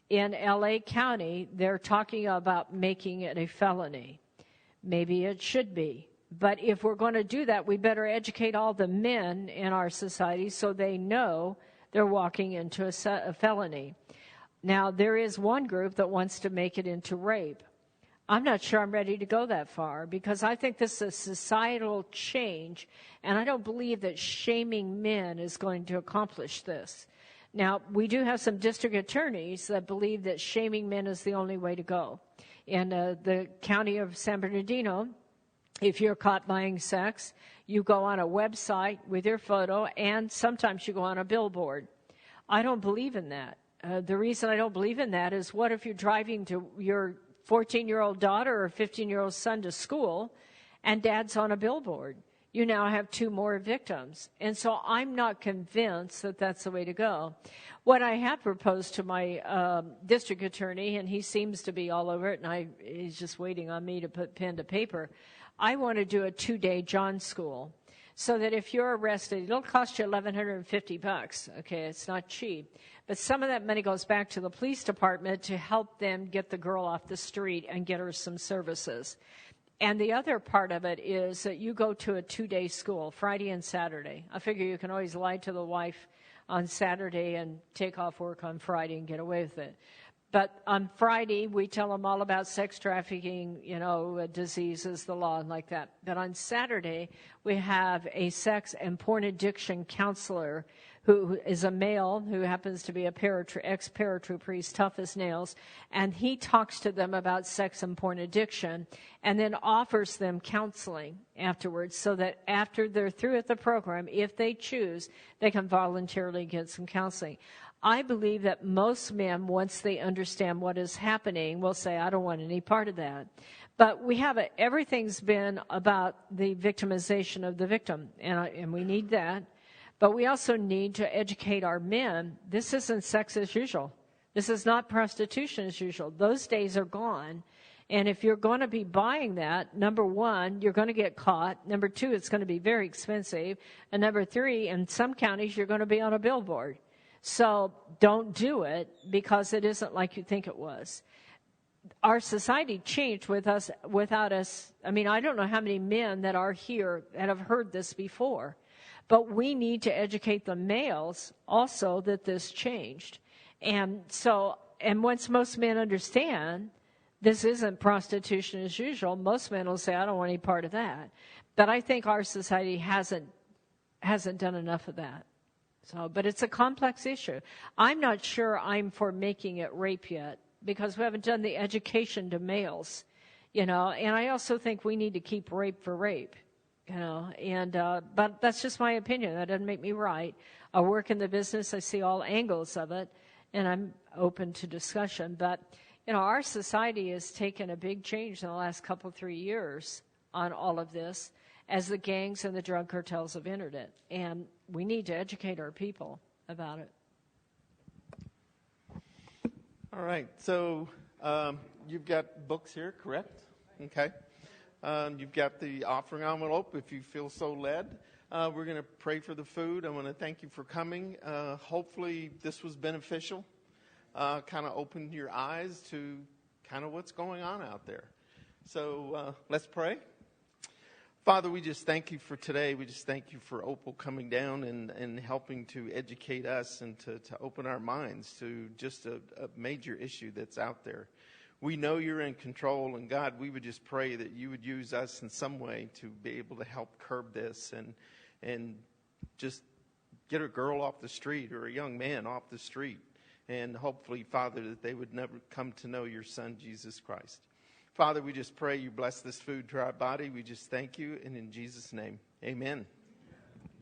In L.A. County, they're talking about making it a felony. Maybe it should be. But if we're going to do that, we better educate all the men in our society so they know they're walking into a felony. Now, there is one group that wants to make it into rape. I'm not sure I'm ready to go that far because I think this is a societal change, and I don't believe that shaming men is going to accomplish this. Now, we do have some district attorneys that believe that shaming men is the only way to go. In the county of San Bernardino, If you're caught buying sex, you go on a website with your photo, and sometimes you go on a billboard. I don't believe in that. The reason I don't believe in that is, what if you're driving to your 14-year-old daughter or 15-year-old son to school and dad's on a billboard? You now have 2 more victims. And so I'm not convinced that that's the way to go. What I have proposed to my district attorney, and he seems to be all over it, and he's just waiting on me to put pen to paper, I want to do a 2-day John school, so that if you're arrested, it'll cost you $1,150. Okay, it's not cheap. But some of that money goes back to the police department to help them get the girl off the street and get her some services. And the other part of it is that you go to a 2-day school, Friday and Saturday. I figure you can always lie to the wife on Saturday and take off work on Friday and get away with it. But on Friday, we tell them all about sex trafficking, diseases, the law, and like that. But on Saturday, we have a sex and porn addiction counselor who is a male who happens to be a ex-paratrooper. He's tough as nails. And he talks to them about sex and porn addiction and then offers them counseling afterwards, so that after they're through with the program, if they choose, they can voluntarily get some counseling. I believe that most men, once they understand what is happening, will say, I don't want any part of that. But everything's been about the victimization of the victim, and we need that. But we also need to educate our men. This isn't sex as usual. This is not prostitution as usual. Those days are gone. And if you're going to be buying that, number 1, you're going to get caught. Number 2, it's going to be very expensive. And number 3, in some counties, you're going to be on a billboard. So don't do it, because it isn't like you think it was. Our society changed without us. I mean, I don't know how many men that are here that have heard this before, but we need to educate the males also that this changed. And once most men understand this isn't prostitution as usual, most men will say, I don't want any part of that. But I think our society hasn't done enough of that. But it's a complex issue. I'm not sure I'm for making it rape yet, because we haven't done the education to males, and I also think we need to keep rape for rape, but that's just my opinion. That doesn't make me right. I work in the business. I see all angles of it, and I'm open to discussion. But, our society has taken a big change in the last 3 years on all of this, as the gangs and the drug cartels have entered it. And we need to educate our people about it. All right. So you've got books here, correct? Okay. You've got the offering envelope if you feel so led. We're going to pray for the food. I want to thank you for coming. Hopefully this was beneficial. Kind of opened your eyes to kind of what's going on out there. So let's pray. Father, we just thank you for today. We just thank you for Opal coming down and helping to educate us and to open our minds to just a major issue that's out there. We know you're in control, and God, we would just pray that you would use us in some way to be able to help curb this and just get a girl off the street or a young man off the street. And hopefully, Father, that they would never come to know your Son, Jesus Christ. Father, we just pray you bless this food to our body. We just thank you, and in Jesus' name, amen.